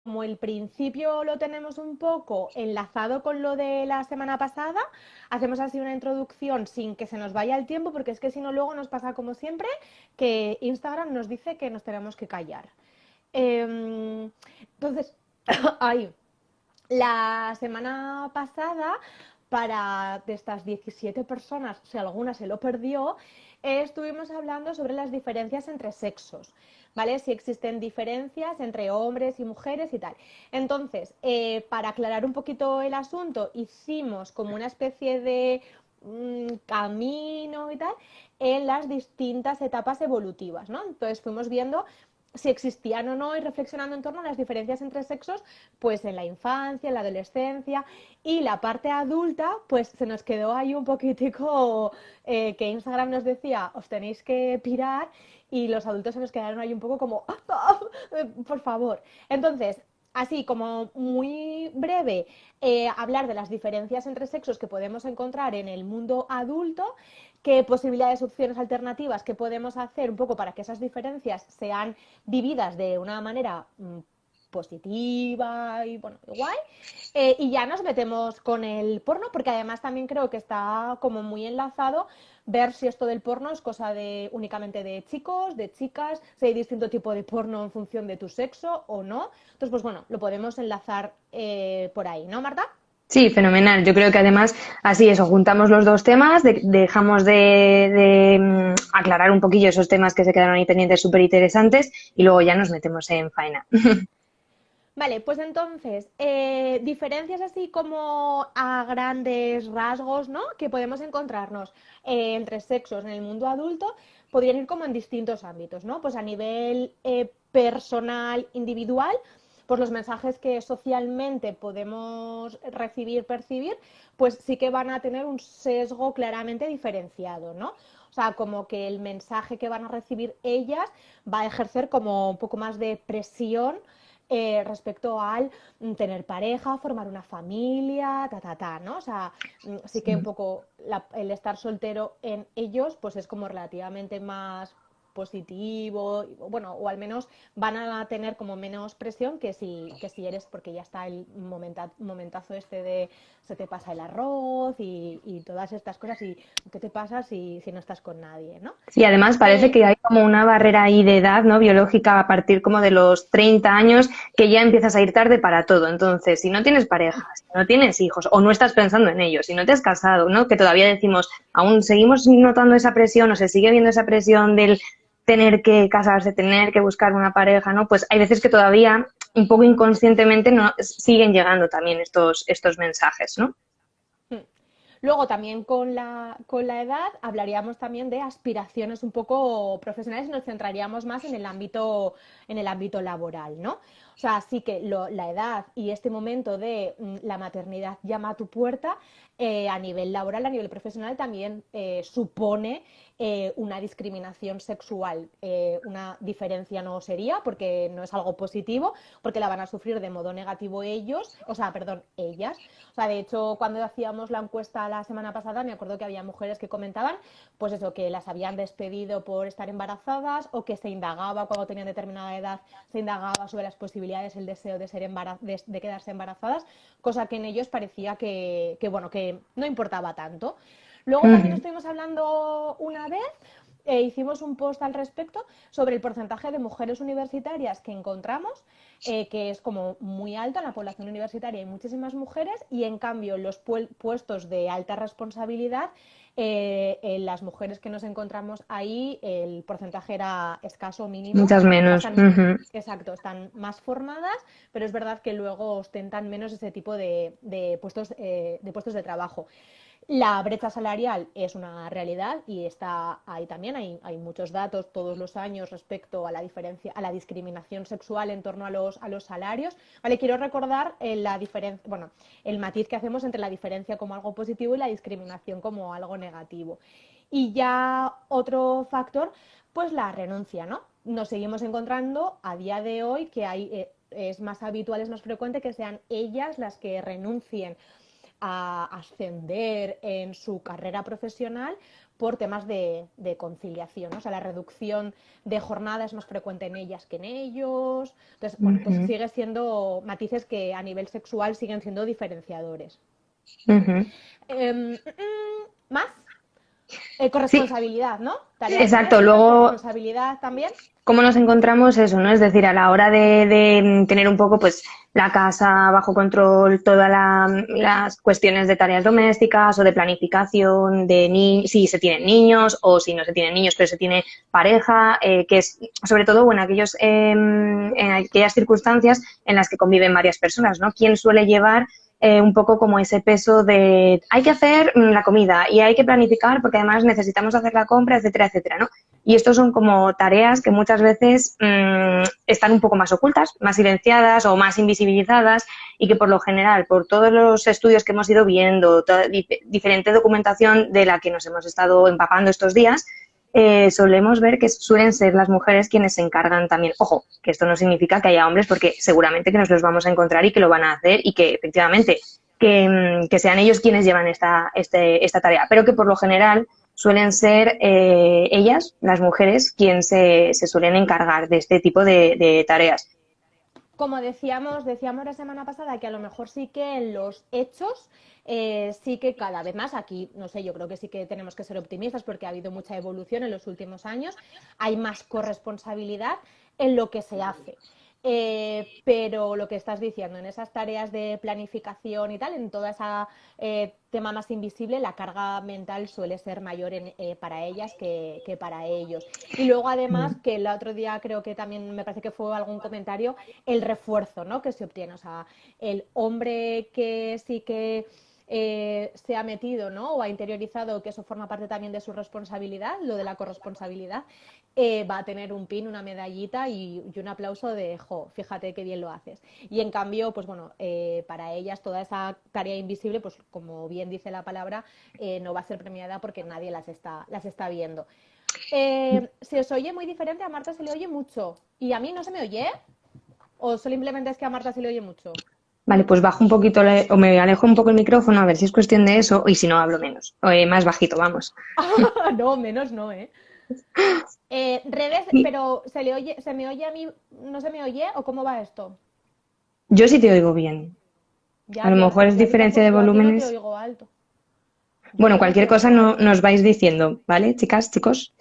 como el principio lo tenemos un poco enlazado con lo de la semana pasada, hacemos así una introducción sin que se nos vaya el tiempo, porque es que si no luego nos pasa como siempre, que Instagram nos dice que nos tenemos que callar. Entonces, ahí, la semana pasada, para de estas 17 personas, si alguna se lo perdió, estuvimos hablando sobre las diferencias entre sexos, ¿vale? Si existen diferencias entre hombres y mujeres y tal. Entonces, para aclarar un poquito el asunto, hicimos como una especie de camino y tal en las distintas etapas evolutivas, ¿no? Entonces fuimos viendo si existían o no y reflexionando en torno a las diferencias entre sexos, pues en la infancia, en la adolescencia y la parte adulta, pues se nos quedó ahí un poquitico que Instagram nos decía, os tenéis que pirar y los adultos se nos quedaron ahí un poco como, por favor. Entonces, así como muy breve, hablar de las diferencias entre sexos que podemos encontrar en el mundo adulto, qué posibilidades, opciones alternativas que podemos hacer un poco para que esas diferencias sean vividas de una manera positiva y bueno, guay. Y ya nos metemos con el porno, porque además también creo que está como muy enlazado ver si esto del porno es cosa de únicamente de chicos, de chicas, si hay distinto tipo de porno en función de tu sexo o no. Entonces, pues bueno, lo podemos enlazar por ahí, ¿no, Marta? Sí, fenomenal. Yo creo que además así eso, juntamos los dos temas, dejamos aclarar un poquillo esos temas que se quedaron ahí pendientes súper interesantes y luego ya nos metemos en faena. Vale, pues entonces, diferencias así como a grandes rasgos, ¿no? Que podemos encontrarnos entre sexos en el mundo adulto, podrían ir como en distintos ámbitos, ¿no? Pues a nivel personal, individual, pues los mensajes que socialmente podemos recibir, percibir, pues sí que van a tener un sesgo claramente diferenciado, ¿no? O sea, como que el mensaje que van a recibir ellas va a ejercer como un poco más de presión respecto al tener pareja, formar una familia, ¿no? O sea, sí que un poco el estar soltero en ellos, pues es como relativamente más positivo, bueno, o al menos van a tener como menos presión que si eres, porque ya está el momentazo este de se te pasa el arroz y todas estas cosas y qué te pasa si no estás con nadie, ¿no? Sí, además parece Eh, que hay como una barrera ahí de edad, ¿no? Biológica a partir como de los 30 años que ya empiezas a ir tarde para todo. Entonces, si no tienes pareja, si no tienes hijos o no estás pensando en ellos, si no te has casado, ¿no? Que todavía decimos, aún seguimos notando esa presión o se sigue viendo esa presión del tener que casarse, tener que buscar una pareja, ¿no? Pues hay veces que todavía un poco inconscientemente no siguen llegando también estos mensajes, ¿no? Luego también con la edad hablaríamos también de aspiraciones un poco profesionales y nos centraríamos más en el ámbito laboral, ¿no? O sea, sí que la edad y este momento de la maternidad llama a tu puerta, a nivel laboral, a nivel profesional, también supone una discriminación sexual. Una diferencia no sería, porque no es algo positivo, porque la van a sufrir de modo negativo ellos, o sea, perdón, ellas. O sea, de hecho, cuando hacíamos la encuesta la semana pasada, me acuerdo que había mujeres que comentaban, pues eso, que las habían despedido por estar embarazadas o que se indagaba cuando tenían determinada edad, se indagaba sobre las posibilidades, el deseo de ser de quedarse embarazadas, cosa que en ellos parecía bueno, que no importaba tanto. Luego también Ujú. estuvimos hablando una vez, hicimos un post al respecto sobre el porcentaje de mujeres universitarias que encontramos, que es como muy alto en la población universitaria, hay muchísimas mujeres y en cambio los puestos de alta responsabilidad, en las mujeres que nos encontramos ahí el porcentaje era escaso, mínimo, Muchas o sea, menos. están, Ujú. exacto, están más formadas, pero es verdad que luego ostentan menos ese tipo de puestos de trabajo. La brecha salarial es una realidad y está ahí también. Hay muchos datos todos los años respecto a la diferencia, a la discriminación sexual en torno a los salarios. Vale, quiero recordar la diferencia, bueno, el matiz que hacemos entre la diferencia como algo positivo y la discriminación como algo negativo. Y ya otro factor, pues la renuncia, ¿no? Nos seguimos encontrando a día de hoy que es más habitual, es más frecuente que sean ellas las que renuncien a ascender en su carrera profesional por temas de conciliación, ¿no? O sea, la reducción de jornada es más frecuente en ellas que en ellos. Entonces, bueno, pues Ujú, sigue siendo matices que a nivel sexual siguen siendo diferenciadores. ujú. ¿Más? Sí, Corresponsabilidad, ¿no? Tareas exacto. domésticas, Luego, corresponsabilidad también. ¿cómo nos encontramos eso, no? Es decir, a la hora de tener un poco, pues, la casa bajo control, todas las cuestiones de tareas domésticas o de planificación, de si se tienen niños o si no se tienen niños, pero se tiene pareja, que es, sobre todo, bueno, en aquellas circunstancias en las que conviven varias personas, ¿no? ¿Quién suele llevar un poco como ese peso de hay que hacer la comida y hay que planificar porque además necesitamos hacer la compra, etcétera, etcétera, ¿no? Y estos son como tareas que muchas veces están un poco más ocultas, más silenciadas o más invisibilizadas y que por lo general, por todos los estudios que hemos ido viendo, diferente documentación de la que nos hemos estado empapando estos días, solemos ver que suelen ser las mujeres quienes se encargan también. Ojo, que esto no significa que haya hombres porque seguramente que nos los vamos a encontrar y que lo van a hacer y que efectivamente que sean ellos quienes llevan esta tarea, pero que por lo general suelen ser ellas, las mujeres, quienes se suelen encargar de este tipo de tareas. Como decíamos la semana pasada que a lo mejor sí que en los hechos sí que cada vez más, aquí no sé, yo creo que sí que tenemos que ser optimistas porque ha habido mucha evolución en los últimos años, hay más corresponsabilidad en lo que se hace. Pero lo que estás diciendo, en esas tareas de planificación y tal, en todo ese tema más invisible, la carga mental suele ser mayor para ellas que para ellos. Y luego además, que el otro día creo que también me parece que fue algún comentario, el refuerzo, ¿no?, que se obtiene. O sea, el hombre que sí que se ha metido, ¿no?, o ha interiorizado que eso forma parte también de su responsabilidad, lo de la corresponsabilidad, va a tener un pin, una medallita y un aplauso de, jo, fíjate qué bien lo haces. Y en cambio, pues bueno, para ellas toda esa tarea invisible, pues como bien dice la palabra, no va a ser premiada porque nadie las está viendo. ¿Se os oye muy diferente? A Marta se le oye mucho. ¿Y a mí no se me oye? ¿O simplemente es que a Marta se le oye mucho? Vale, pues bajo un poquito o me alejo un poco el micrófono a ver si es cuestión de eso y si no hablo menos, o más bajito, vamos. No, menos no, ¿eh? Redes, Y pero ¿se me oye a mí? ¿No se me oye? ¿O cómo va esto? yo sí te oigo bien. A Ya, lo mejor es diferencia de yo a ti no te volúmenes. oigo alto. Yo a Bueno, ti no te cualquier cosa oigo alto. nos vais diciendo, ¿vale, chicas, chicos?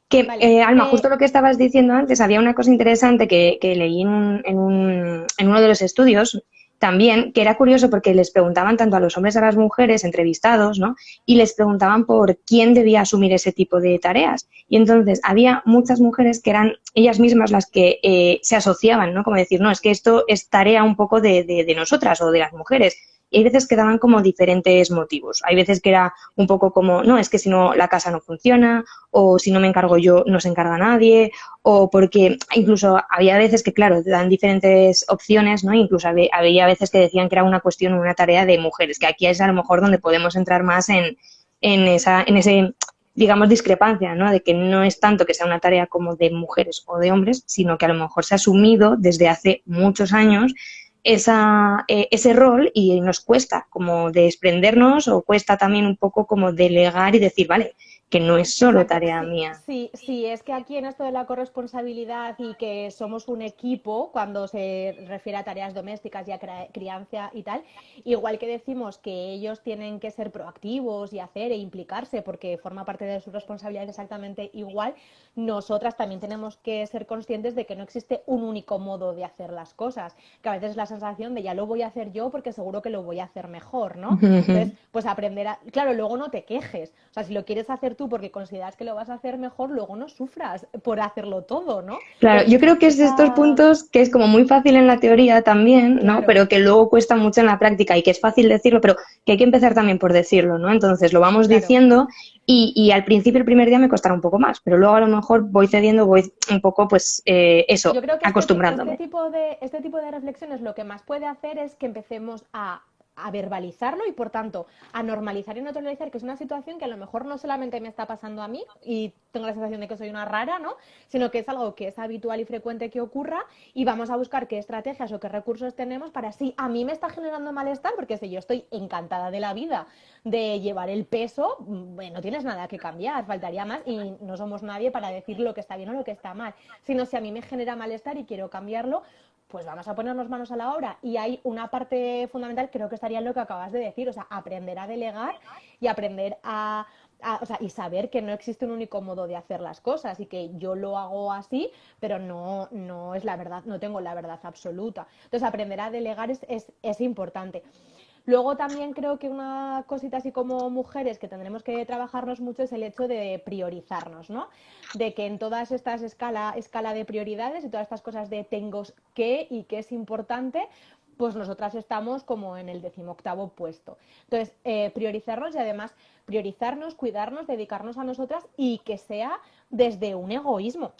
Que, Vale. Alma, justo lo que estabas diciendo antes, había una cosa interesante que leí en uno de los estudios también, que era curioso porque les preguntaban tanto a los hombres como a las mujeres entrevistados, ¿no? Y les preguntaban por quién debía asumir ese tipo de tareas. Y entonces había muchas mujeres que eran ellas mismas las que se asociaban, ¿no? Como decir, no, es que esto es tarea un poco de nosotras o de las mujeres. Y hay veces que daban como diferentes motivos. Hay veces que era un poco como, no, es que si no la casa no funciona, o si no me encargo yo no se encarga nadie, o porque incluso había veces que, claro, te dan diferentes opciones, ¿no? Incluso había veces que decían que era una cuestión, una tarea de mujeres, que aquí es a lo mejor donde podemos entrar más en ese, digamos, discrepancia, ¿no? De que no es tanto que sea una tarea como de mujeres o de hombres, sino que a lo mejor se ha asumido desde hace muchos años ese rol y nos cuesta como desprendernos o cuesta también un poco como delegar y decir, vale, que no es solo Exacto, tarea sí, mía. sí, sí, es que aquí en esto de la corresponsabilidad y que somos un equipo cuando se refiere a tareas domésticas y a crianza y tal, igual que decimos que ellos tienen que ser proactivos y hacer e implicarse porque forma parte de su responsabilidad exactamente igual, nosotras también tenemos que ser conscientes de que no existe un único modo de hacer las cosas, que a veces es la sensación de ya lo voy a hacer yo porque seguro que lo voy a hacer mejor, ¿no? Entonces, pues aprender a... Claro, luego no te quejes, o sea, si lo quieres hacer tú porque consideras que lo vas a hacer mejor, luego no sufras por hacerlo todo, ¿no? Claro, Entonces, yo creo que es de estos esa... puntos que es como muy fácil en la teoría también, ¿no? Claro, Pero que luego cuesta mucho en la práctica y que es fácil decirlo, pero que hay que empezar también por decirlo, ¿no? Entonces lo vamos claro. diciendo y al principio, el primer día me costará un poco más, pero luego a lo mejor voy cediendo, voy un poco, pues, eso, Yo creo que acostumbrándome. este tipo de reflexiones lo que más puede hacer es que empecemos a a verbalizarlo y por tanto a normalizar y naturalizar que es una situación que a lo mejor no solamente me está pasando a mí y tengo la sensación de que soy una rara, ¿no? Sino que es algo que es habitual y frecuente que ocurra y vamos a buscar qué estrategias o qué recursos tenemos para si a mí me está generando malestar, porque si yo estoy encantada de la vida de llevar el peso, bueno, no tienes nada que cambiar, faltaría más y no somos nadie para decir lo que está bien o lo que está mal, sino si a mí me genera malestar y quiero cambiarlo, pues vamos a ponernos manos a la obra. Y hay una parte fundamental, creo que estaría en lo que acabas de decir, o sea, aprender a delegar y aprender o sea, y saber que no existe un único modo de hacer las cosas y que yo lo hago así, pero no es la verdad, no tengo la verdad absoluta. Entonces, aprender a delegar es importante. Luego también creo que una cosita así como mujeres que tendremos que trabajarnos mucho es el hecho de priorizarnos, ¿no? De que en todas estas escala de prioridades y todas estas cosas de tengo que y qué es importante, pues nosotras estamos como en el 18º puesto. Entonces, priorizarnos y además priorizarnos, cuidarnos, dedicarnos a nosotras y que sea desde un egoísmo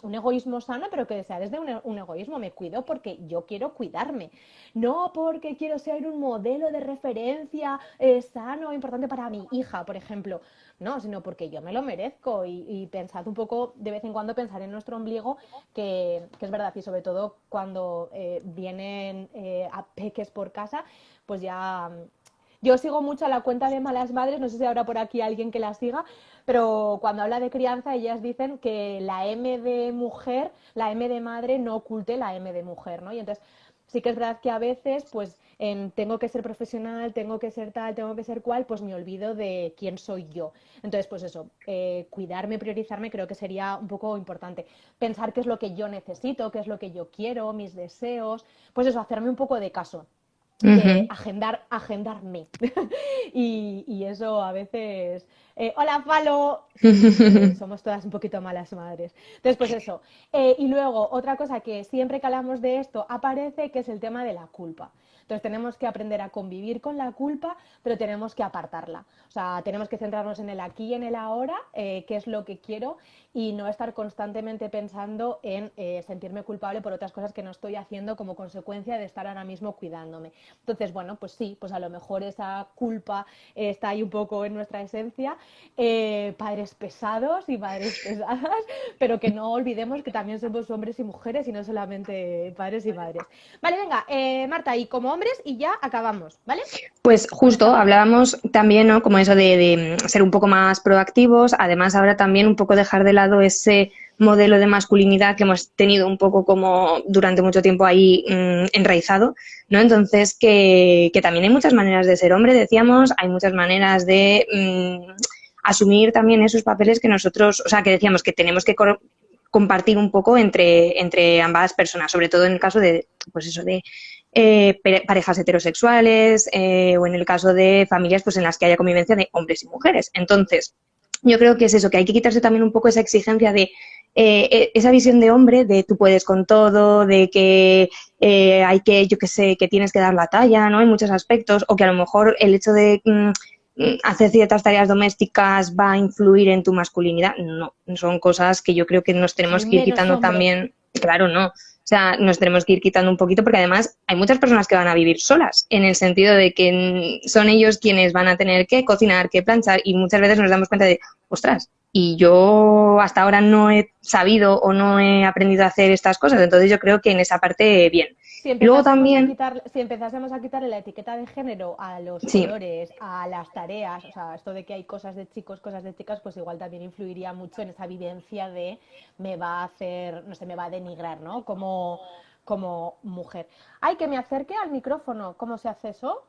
sano, pero que sea desde un egoísmo. Me cuido porque yo quiero cuidarme, no porque quiero ser un modelo de referencia sano, importante para mi hija, por ejemplo. No, sino porque yo me lo merezco y pensad un poco, de vez en cuando pensar en nuestro ombligo, que es verdad, y sobre todo cuando vienen a peques por casa, pues ya... Yo sigo mucho a la cuenta de Malas Madres, no sé si habrá por aquí alguien que la siga, pero cuando habla de crianza ellas dicen que la M de mujer, la M de madre no oculte la M de mujer, ¿no? Y entonces sí que es verdad que a veces pues tengo que ser profesional, tengo que ser tal, tengo que ser cual, pues me olvido de quién soy yo. Entonces pues eso, cuidarme, priorizarme creo que sería un poco importante. Pensar qué es lo que yo necesito, qué es lo que yo quiero, mis deseos, pues eso, hacerme un poco de caso de Ujú. agendarme. Y eso a veces... hola, Falo. Sí, somos todas un poquito malas madres. Entonces, pues eso. Y luego, otra cosa que siempre que hablamos de esto aparece, que es el tema de la culpa. Entonces, tenemos que aprender a convivir con la culpa, pero tenemos que apartarla. O sea, tenemos que centrarnos en el aquí y en el ahora, qué es lo que quiero, y no estar constantemente pensando en sentirme culpable por otras cosas que no estoy haciendo como consecuencia de estar ahora mismo cuidándome. Entonces, bueno, pues sí, pues a lo mejor esa culpa está ahí un poco en nuestra esencia, padres pesados y madres pesadas, pero que no olvidemos que también somos hombres y mujeres y no solamente padres y madres. Vale, venga, Marta, y como hombres y ya acabamos, ¿vale? Pues Con esta justo parte. hablábamos también, ¿no? Como eso de ser un poco más proactivos, además ahora también un poco dejar de lado ese modelo de masculinidad que hemos tenido un poco como durante mucho tiempo ahí enraizado, ¿no? Entonces que también hay muchas maneras de ser hombre, decíamos, hay muchas maneras de asumir también esos papeles que nosotros, o sea, que decíamos que tenemos que compartir un poco entre ambas personas, sobre todo en el caso de, pues eso, de parejas heterosexuales o en el caso de familias pues en las que haya convivencia de hombres y mujeres. Entonces, yo creo que es eso, que hay que quitarse también un poco esa exigencia de esa visión de hombre, de tú puedes con todo, de que hay que, yo qué sé, que tienes que dar la talla, ¿no? En muchos aspectos, o que a lo mejor el hecho de hacer ciertas tareas domésticas va a influir en tu masculinidad. No, son cosas que yo creo que nos tenemos Soy que ir menos quitando hombre. también. Claro, no. O sea, nos tenemos que ir quitando un poquito porque además hay muchas personas que van a vivir solas, en el sentido de que son ellos quienes van a tener que cocinar, que planchar y muchas veces nos damos cuenta de, ostras, y yo hasta ahora no he sabido o no he aprendido a hacer estas cosas, entonces yo creo que en esa parte bien. Y luego también, Si empezásemos a quitarle la etiqueta de género a los sí, colores, a las tareas, o sea, esto de que hay cosas de chicos, cosas de chicas, pues igual también influiría mucho en esa vivencia de me va a hacer, no sé, me va a denigrar, ¿no? Como mujer. Ay, que me acerque al micrófono. ¿Cómo se hace eso?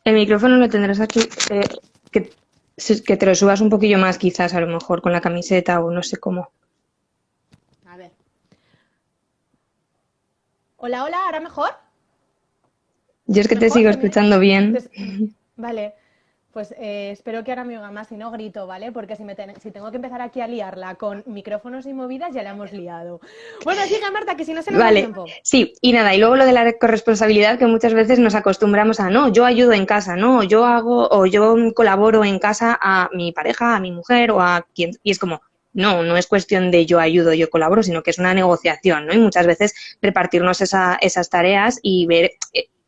el micrófono lo tendrás aquí, que, que te lo subas un poquillo más quizás a lo mejor con la camiseta o no sé cómo. A ver. Hola, hola, ¿ahora mejor? Yo es que te ¿Mejor? sigo escuchando bien. Vale, pues espero que ahora me oiga más, si no grito, ¿vale? Porque si tengo que empezar aquí a liarla con micrófonos y movidas, ya la hemos liado. Bueno, sigue Marta, que si no se nos va el Vale, tiempo. sí, y nada, y luego lo de la corresponsabilidad que muchas veces nos acostumbramos a, no, yo ayudo en casa, no, yo hago o yo colaboro en casa a mi pareja, a mi mujer o a quien, y es como, no, no es cuestión de yo ayudo, yo colaboro, sino que es una negociación, ¿no? Y muchas veces repartirnos esas tareas y ver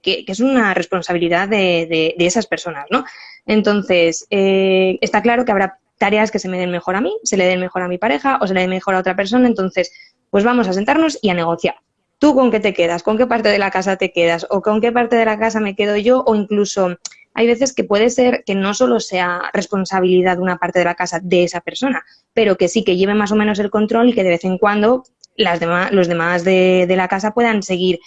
que es una responsabilidad de esas personas, ¿no? Entonces, está claro que habrá tareas que se me den mejor a mí, se le den mejor a mi pareja o se le den mejor a otra persona, entonces, pues vamos a sentarnos y a negociar. ¿Tú con qué te quedas? ¿Con qué parte de la casa te quedas? ¿O con qué parte de la casa me quedo yo? O incluso hay veces que puede ser que no solo sea responsabilidad de una parte de la casa de esa persona, pero que sí que lleve más o menos el control y que de vez en cuando los demás de la casa puedan seguir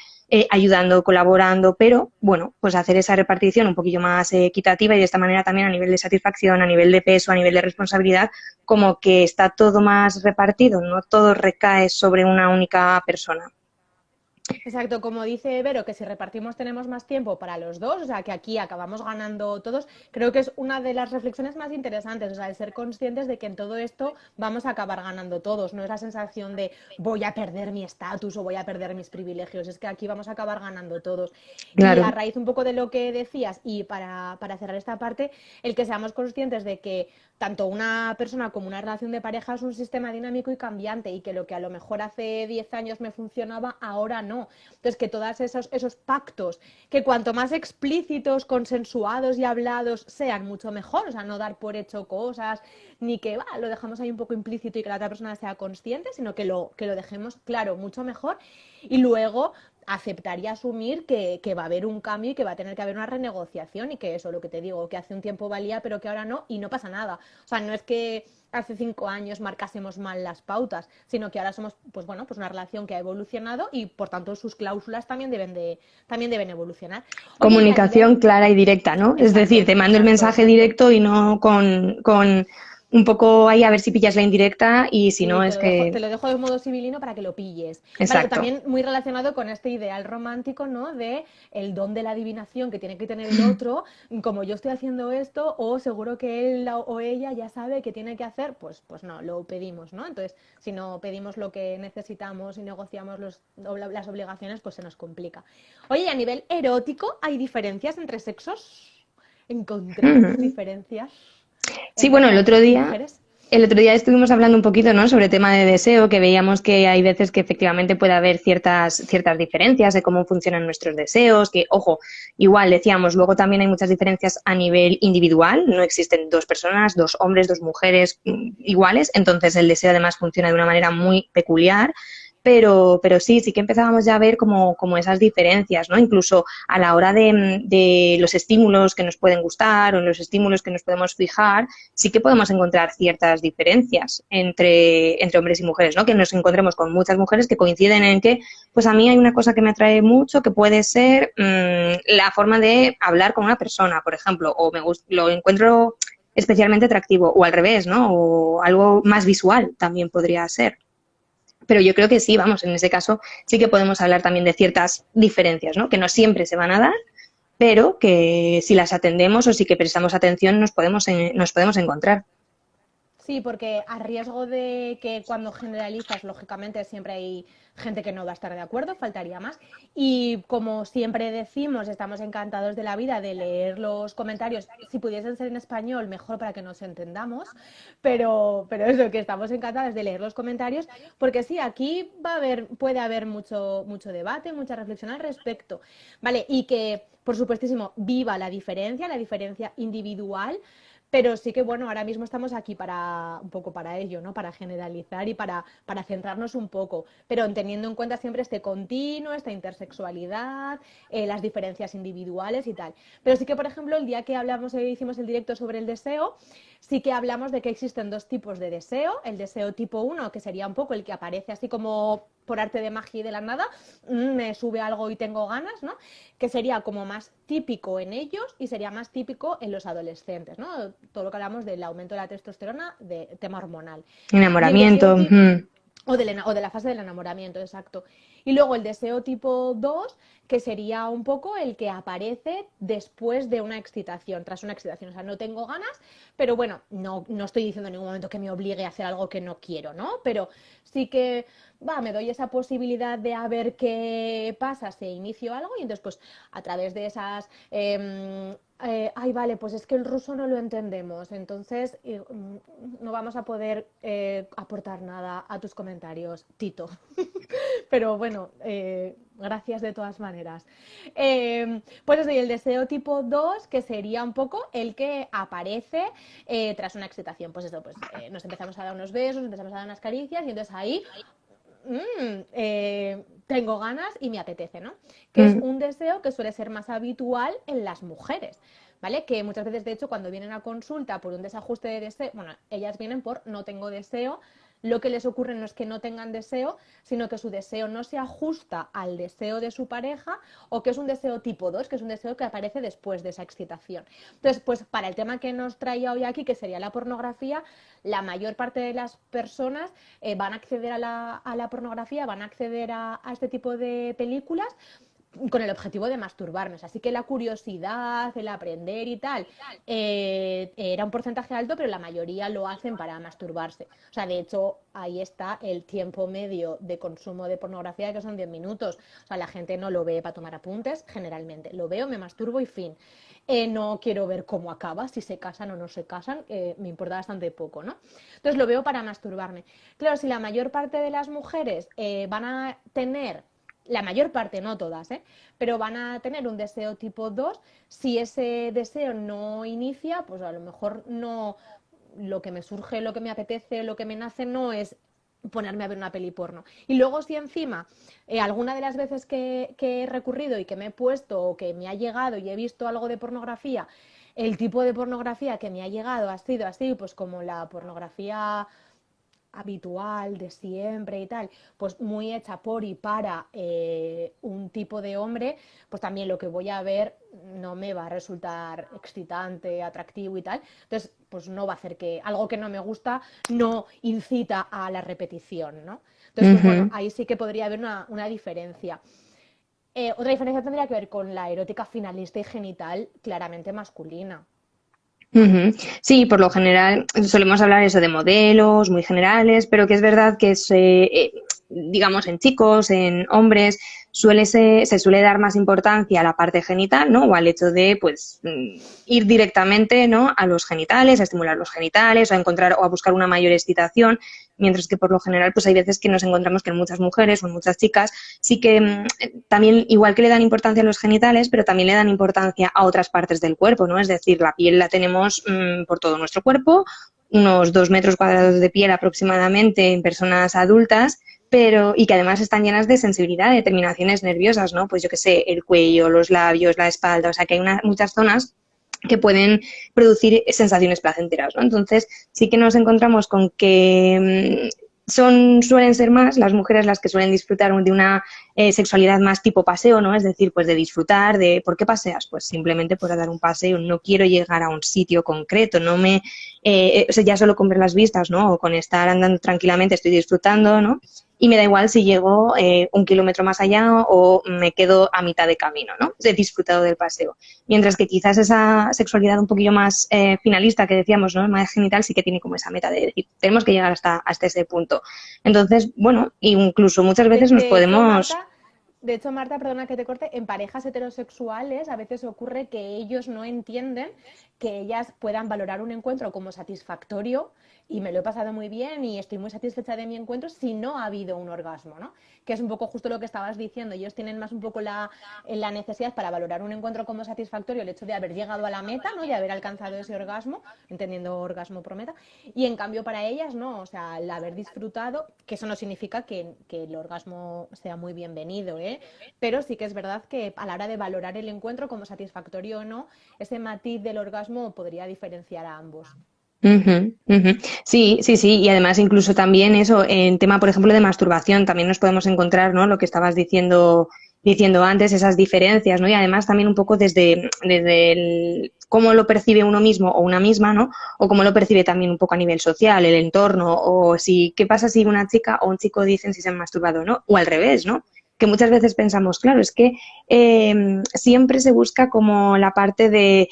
ayudando, colaborando, pero bueno, pues hacer esa repartición un poquillo más equitativa y de esta manera también a nivel de satisfacción, a nivel de peso, a nivel de responsabilidad, como que está todo más repartido, no todo recae sobre una única persona. Exacto, como dice Vero, que si repartimos tenemos más tiempo para los dos, o sea, que aquí acabamos ganando todos, creo que es una de las reflexiones más interesantes, o sea, el ser conscientes de que en todo esto vamos a acabar ganando todos, no es la sensación de voy a perder mi estatus o voy a perder mis privilegios, es que aquí vamos a acabar ganando todos. Y a Claro. raíz un poco de lo que decías, y para cerrar esta parte, el que seamos conscientes de que tanto una persona como una relación de pareja es un sistema dinámico y cambiante y que lo que a lo mejor hace 10 años me funcionaba, ahora no. Entonces, que todos esos pactos, que cuanto más explícitos, consensuados y hablados sean, mucho mejor. O sea, no dar por hecho cosas, ni que lo dejamos ahí un poco implícito y que la otra persona sea consciente, sino que lo dejemos claro, mucho mejor. Y luego aceptar y asumir que va a haber un cambio y que va a tener que haber una renegociación y que eso, lo que te digo, que hace un tiempo valía pero que ahora no y no pasa nada. O sea, no es que hace 5 años marcásemos mal las pautas, sino que ahora somos, pues bueno, pues una relación que ha evolucionado y por tanto sus cláusulas también deben evolucionar. Oye, y a Comunicación nivel... clara y directa, ¿no? Es decir, Exacto, te mando el exacto, mensaje exacto. directo y no con un poco ahí a ver si pillas la indirecta y si no Sí, es que... te lo dejo de modo civilino para que lo pilles. Vale, Exacto. también muy relacionado con este ideal romántico, ¿no? De el don de la adivinación que tiene que tener el otro, como yo estoy haciendo esto, o seguro que él o ella ya sabe qué tiene que hacer, pues no, lo pedimos, ¿no? Entonces, si no pedimos lo que necesitamos y negociamos las obligaciones, pues se nos complica. Oye, y a nivel erótico, ¿hay diferencias entre sexos? ¿Encontramos Ujú. diferencias Sí, entre bueno, hombres y mujeres? el otro día estuvimos hablando un poquito, ¿no? Sobre el tema de deseo, que veíamos que hay veces que efectivamente puede haber ciertas diferencias de cómo funcionan nuestros deseos, que, ojo, igual decíamos, luego también hay muchas diferencias a nivel individual, no existen dos personas, dos hombres, dos mujeres iguales, entonces el deseo además funciona de una manera muy peculiar. Pero sí que empezábamos ya a ver como esas diferencias, ¿no? Incluso a la hora de los estímulos que nos pueden gustar o los estímulos que nos podemos fijar, sí que podemos encontrar ciertas diferencias entre hombres y mujeres, ¿no? Que nos encontremos con muchas mujeres que coinciden en que, pues a mí hay una cosa que me atrae mucho, que puede ser la forma de hablar con una persona, por ejemplo, o lo encuentro especialmente atractivo, o al revés, ¿no? O algo más visual también podría ser. Pero yo creo que sí, vamos, en ese caso sí que podemos hablar también de ciertas diferencias, ¿no? Que no siempre se van a dar, pero que si las atendemos o si que prestamos atención nos podemos encontrar. Sí, porque a riesgo de que cuando generalizas, lógicamente siempre hay gente que no va a estar de acuerdo, faltaría más. Y como siempre decimos, estamos encantados de la vida de leer los comentarios. Si pudiesen ser en español, mejor para que nos entendamos. Pero eso, que estamos encantados de leer los comentarios, porque sí, aquí puede haber mucho debate, mucha reflexión al respecto. Vale, y que, por supuestísimo, viva la diferencia individual, pero sí que, bueno, ahora mismo estamos aquí para un poco para ello, ¿no? Para generalizar y para centrarnos un poco, pero teniendo en cuenta siempre este continuo, esta intersexualidad, las diferencias individuales y tal. Pero sí que, por ejemplo, el día que hablamos, hicimos el directo sobre el deseo, sí que hablamos de que existen dos tipos de deseo. El deseo tipo uno, que sería un poco el que aparece así como por arte de magia y de la nada, me sube algo y tengo ganas, ¿no? Que sería como más típico en ellos y sería más típico en los adolescentes, ¿no? Todo lo que hablamos del aumento de la testosterona, de tema hormonal. Y el deseo Enamoramiento. tipo o de la fase del enamoramiento, exacto. Y luego el deseo tipo 2 que sería un poco el que aparece después de una excitación, tras una excitación. O sea, no tengo ganas, pero bueno, no estoy diciendo en ningún momento que me obligue a hacer algo que no quiero, ¿no? Pero sí que, me doy esa posibilidad de a ver qué pasa si inicio algo y entonces, pues, a través de esas... ay, vale, pues es que el ruso no lo entendemos, entonces no vamos a poder aportar nada a tus comentarios, Tito. Pero bueno, Gracias de todas maneras. Pues eso, y el deseo tipo 2 que sería un poco el que aparece tras una excitación. Pues eso, pues nos empezamos a dar unos besos, nos empezamos a dar unas caricias y entonces ahí tengo ganas y me apetece, ¿no? Que es un deseo que suele ser más habitual en las mujeres, ¿vale? Que muchas veces, de hecho, cuando vienen a consulta por un desajuste de deseo, bueno, ellas vienen por no tengo deseo, lo que les ocurre no es que no tengan deseo, sino que su deseo no se ajusta al deseo de su pareja o que es un deseo tipo 2, que es un deseo que aparece después de esa excitación. Entonces, pues para el tema que nos traía hoy aquí, que sería la pornografía, la mayor parte de las personas van a acceder a la pornografía, van a acceder a este tipo de películas con el objetivo de masturbarnos. Así que la curiosidad, el aprender y tal, era un porcentaje alto, pero la mayoría lo hacen para masturbarse. O sea, de hecho, ahí está el tiempo medio de consumo de pornografía, que son 10 minutos. O sea, la gente no lo ve para tomar apuntes, generalmente. Lo veo, me masturbo y fin. No quiero ver cómo acaba, si se casan o no se casan, me importa bastante poco, ¿no? Entonces lo veo para masturbarme. Claro, si la mayor parte de las mujeres van a tener, la mayor parte, no todas, pero van a tener un deseo tipo 2, si ese deseo no inicia, pues a lo mejor no, lo que me surge, lo que me apetece, lo que me nace no es ponerme a ver una peli porno. Y luego si encima, alguna de las veces que he recurrido y que me he puesto o que me ha llegado y he visto algo de pornografía, el tipo de pornografía que me ha llegado ha sido así, pues como la pornografía habitual de siempre y tal, pues muy hecha por y para un tipo de hombre, pues también lo que voy a ver no me va a resultar excitante, atractivo y tal. Entonces, pues no va a hacer que algo que no me gusta no incita a la repetición, ¿no? Entonces, pues bueno, ahí sí que podría haber una diferencia. Otra diferencia tendría que ver con la erótica finalista y genital claramente masculina. Sí, por lo general solemos hablar eso de modelos muy generales, pero que es verdad que digamos, en chicos, en hombres, se suele dar más importancia a la parte genital, ¿no? O al hecho de, pues, ir directamente, ¿no? A los genitales, a estimular los genitales, o a encontrar o a buscar una mayor excitación, mientras que por lo general, pues hay veces que nos encontramos que en muchas mujeres o en muchas chicas sí que también, igual que le dan importancia a los genitales, pero también le dan importancia a otras partes del cuerpo, ¿no? Es decir, la piel la tenemos por todo nuestro cuerpo, unos 2 metros cuadrados de piel aproximadamente en personas adultas, y que además están llenas de sensibilidad, de terminaciones nerviosas, ¿no? Pues yo qué sé, el cuello, los labios, la espalda, o sea que hay muchas zonas que pueden producir sensaciones placenteras, ¿no? Entonces sí que nos encontramos con que suelen ser más las mujeres las que suelen disfrutar de una sexualidad más tipo paseo, ¿no? Es decir, pues de disfrutar, de ¿por qué paseas? Pues simplemente por dar un paseo, no quiero llegar a un sitio concreto, o sea, ya solo con ver las vistas, ¿no? O con estar andando tranquilamente estoy disfrutando, ¿no? Y me da igual si llego 1 kilómetro más allá o me quedo a mitad de camino, ¿no? He disfrutado del paseo. Mientras que quizás esa sexualidad un poquillo más finalista que decíamos, ¿no? Más genital sí que tiene como esa meta de decir, tenemos que llegar hasta ese punto. Entonces, bueno, incluso muchas veces nos podemos... De hecho, Marta, perdona que te corte, en parejas heterosexuales a veces ocurre que ellos no entienden que ellas puedan valorar un encuentro como satisfactorio y me lo he pasado muy bien y estoy muy satisfecha de mi encuentro si no ha habido un orgasmo, ¿no? Que es un poco justo lo que estabas diciendo. Ellos tienen más un poco la necesidad para valorar un encuentro como satisfactorio el hecho de haber llegado a la meta, ¿no? Y haber alcanzado ese orgasmo, entendiendo orgasmo por meta. Y en cambio para ellas no, o sea, el haber disfrutado, que eso no significa que el orgasmo sea muy bienvenido, pero sí que es verdad que a la hora de valorar el encuentro como satisfactorio o no, ese matiz del orgasmo podría diferenciar a ambos. Sí, sí, sí, y además incluso también eso, en tema, por ejemplo, de masturbación, también nos podemos encontrar, ¿no? Lo que estabas diciendo antes, esas diferencias, ¿no? Y además también un poco desde cómo lo percibe uno mismo o una misma, ¿no? O cómo lo percibe también un poco a nivel social, el entorno, o qué pasa si una chica o un chico dicen si se han masturbado o no, o al revés, ¿no? Que muchas veces pensamos, claro, es que siempre se busca como la parte de,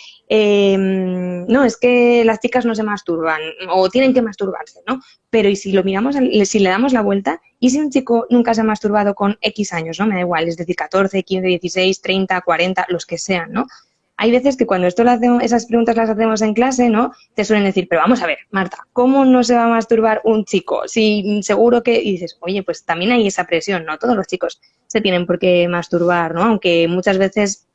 no, es que las chicas no se masturban o tienen que masturbarse, ¿no? Pero y si lo miramos, si le damos la vuelta, y si un chico nunca se ha masturbado con X años, ¿no? Me da igual, es decir, 14, 15, 16, 30, 40, los que sean, ¿no? Hay veces que cuando esas preguntas las hacemos en clase, ¿no? Te suelen decir, pero vamos a ver, Marta, ¿cómo no se va a masturbar un chico? Si seguro que... Y dices, oye, pues también hay esa presión, ¿no? Todos los chicos se tienen por qué masturbar, ¿no? Aunque muchas veces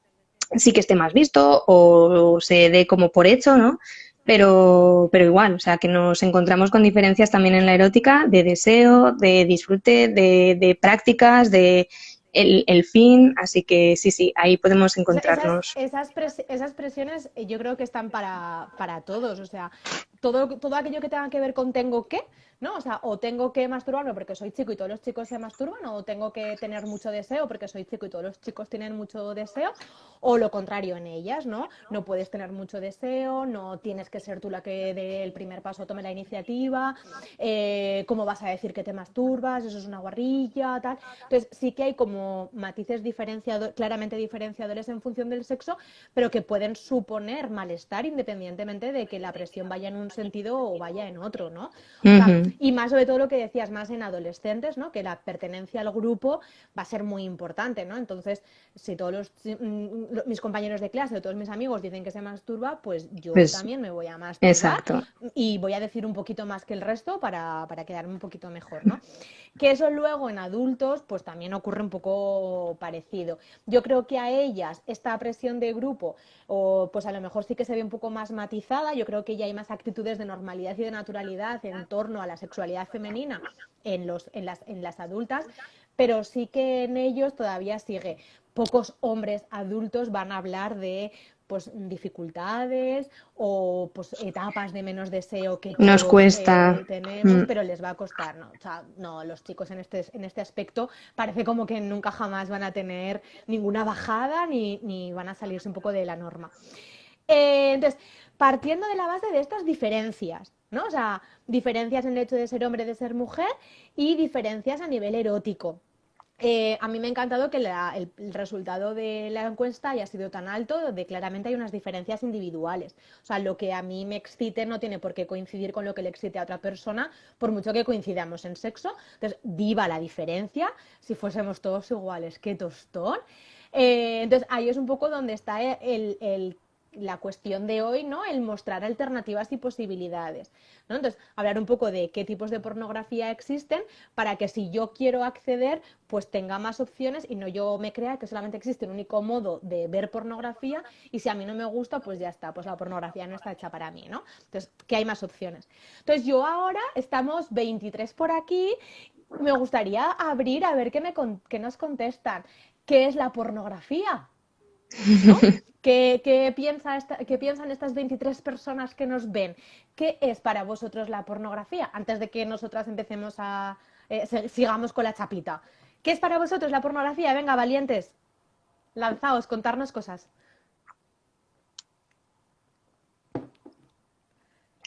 sí que esté más visto o se dé como por hecho, ¿no? Pero igual, o sea, que nos encontramos con diferencias también en la erótica de deseo, de disfrute, de prácticas, de el fin, así que sí, ahí podemos encontrarnos. Esas presiones yo creo que están para todos, o sea, todo aquello que tenga que ver con tengo que, ¿no? O sea, o tengo que masturbarme porque soy chico y todos los chicos se masturban, o tengo que tener mucho deseo porque soy chico y todos los chicos tienen mucho deseo, o lo contrario en ellas, ¿no? No puedes tener mucho deseo, no tienes que ser tú la que dé el primer paso, tome la iniciativa, ¿cómo vas a decir que te masturbas? Eso es una guarrilla, tal. Entonces sí que hay como matices claramente diferenciadores en función del sexo, pero que pueden suponer malestar independientemente de que la presión vaya en un sentido o vaya en otro, ¿no? O sea, y más sobre todo lo que decías, más en adolescentes, ¿no? Que la pertenencia al grupo va a ser muy importante, ¿no? Entonces, si todos mis compañeros de clase o todos mis amigos dicen que se masturba, pues yo Pues, también me voy a masturbar exacto. y voy a decir un poquito más que el resto para quedarme un poquito mejor, ¿no? Que eso luego en adultos pues también ocurre un poco parecido. Yo creo que a ellas esta presión de grupo o pues a lo mejor sí que se ve un poco más matizada. Yo creo que ya hay más actitudes de normalidad y de naturalidad en torno a la sexualidad femenina en las adultas, pero sí que en ellos todavía sigue. Pocos hombres adultos van a hablar de pues dificultades o pues etapas de menos deseo que Nos todos cuesta. tenemos, pero les va a costar, ¿no? O sea, no, los chicos en este aspecto parece como que nunca jamás van a tener ninguna bajada ni van a salirse un poco de la norma. Entonces, partiendo de la base de estas diferencias, ¿no? O sea, diferencias en el hecho de ser hombre, de ser mujer y diferencias a nivel erótico. A mí me ha encantado que el resultado de la encuesta haya sido tan alto, donde claramente hay unas diferencias individuales. O sea, lo que a mí me excite no tiene por qué coincidir con lo que le excite a otra persona, por mucho que coincidamos en sexo. Entonces, viva la diferencia, si fuésemos todos iguales, qué tostón. Entonces, ahí es un poco donde está la cuestión de hoy, ¿no? El mostrar alternativas y posibilidades, ¿no? Entonces, hablar un poco de qué tipos de pornografía existen para que si yo quiero acceder, pues tenga más opciones y no yo me crea que solamente existe un único modo de ver pornografía y si a mí no me gusta, pues ya está, pues la pornografía no está hecha para mí, ¿no? Entonces, que hay más opciones. Entonces, yo ahora, estamos 23 por aquí, me gustaría abrir a ver qué nos contestan. ¿Qué es la pornografía? ¿No? ¿Qué piensan estas 23 personas que nos ven? ¿Qué es para vosotros la pornografía? Antes de que nosotras empecemos sigamos con la chapita. ¿Qué es para vosotros la pornografía? Venga, valientes, lanzaos, contarnos cosas. Es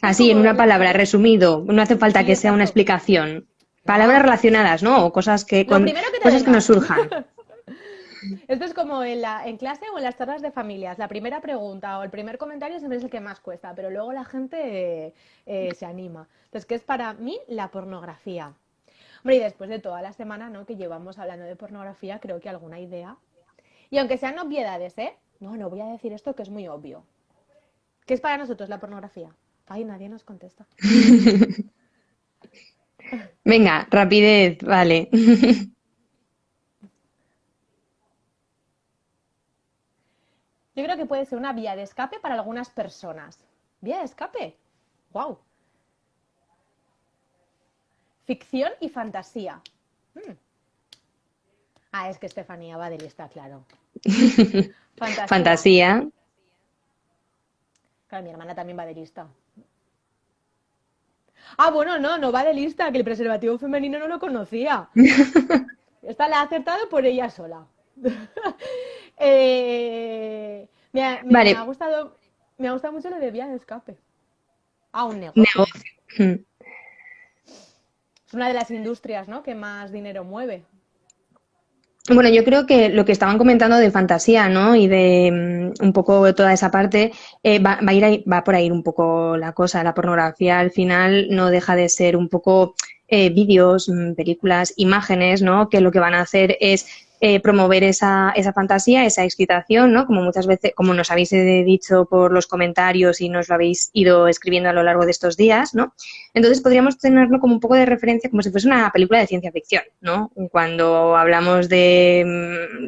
Así, en como, una palabra, resumido, no hace falta sí, que sea una exacto. explicación. Palabras No, relacionadas, ¿no? O cosas lo primero que te cosas que nos venga. surjan. Esto es como en clase o en las charlas de familias. La primera pregunta o el primer comentario siempre es el que más cuesta, pero luego la gente se anima. Entonces, ¿qué es para mí la pornografía? Hombre, y después de toda la semana, ¿no?, que llevamos hablando de pornografía, creo que alguna idea. Y aunque sean obviedades, ¿eh? No voy a decir esto que es muy obvio. ¿Qué es para nosotros la pornografía? Ay, nadie nos contesta. Venga, rapidez, vale. Yo creo que puede ser una vía de escape para algunas personas. ¿Vía de escape? ¡Wow! Ficción y fantasía. Es que Estefanía va de lista, claro. Fantasía. Fantasía. Claro, mi hermana también va de lista. Bueno, no va de lista, que el preservativo femenino no lo conocía. Esta la ha acertado por ella sola. Me ha Vale, gustado mucho lo de vía de escape. Un negocio. negocio. Es una de las industrias, ¿no?, que más dinero mueve. Bueno, yo creo que lo que estaban comentando de fantasía, ¿no? Y de un poco toda esa parte, va por ahí un poco la cosa. La pornografía al final no deja de ser un poco vídeos, películas, imágenes, ¿no? Que lo que van a hacer es promover esa fantasía, esa excitación, ¿no? Como muchas veces, como nos habéis dicho por los comentarios y nos lo habéis ido escribiendo a lo largo de estos días, ¿no? Entonces podríamos tenerlo como un poco de referencia, como si fuese una película de ciencia ficción, ¿no? Cuando hablamos de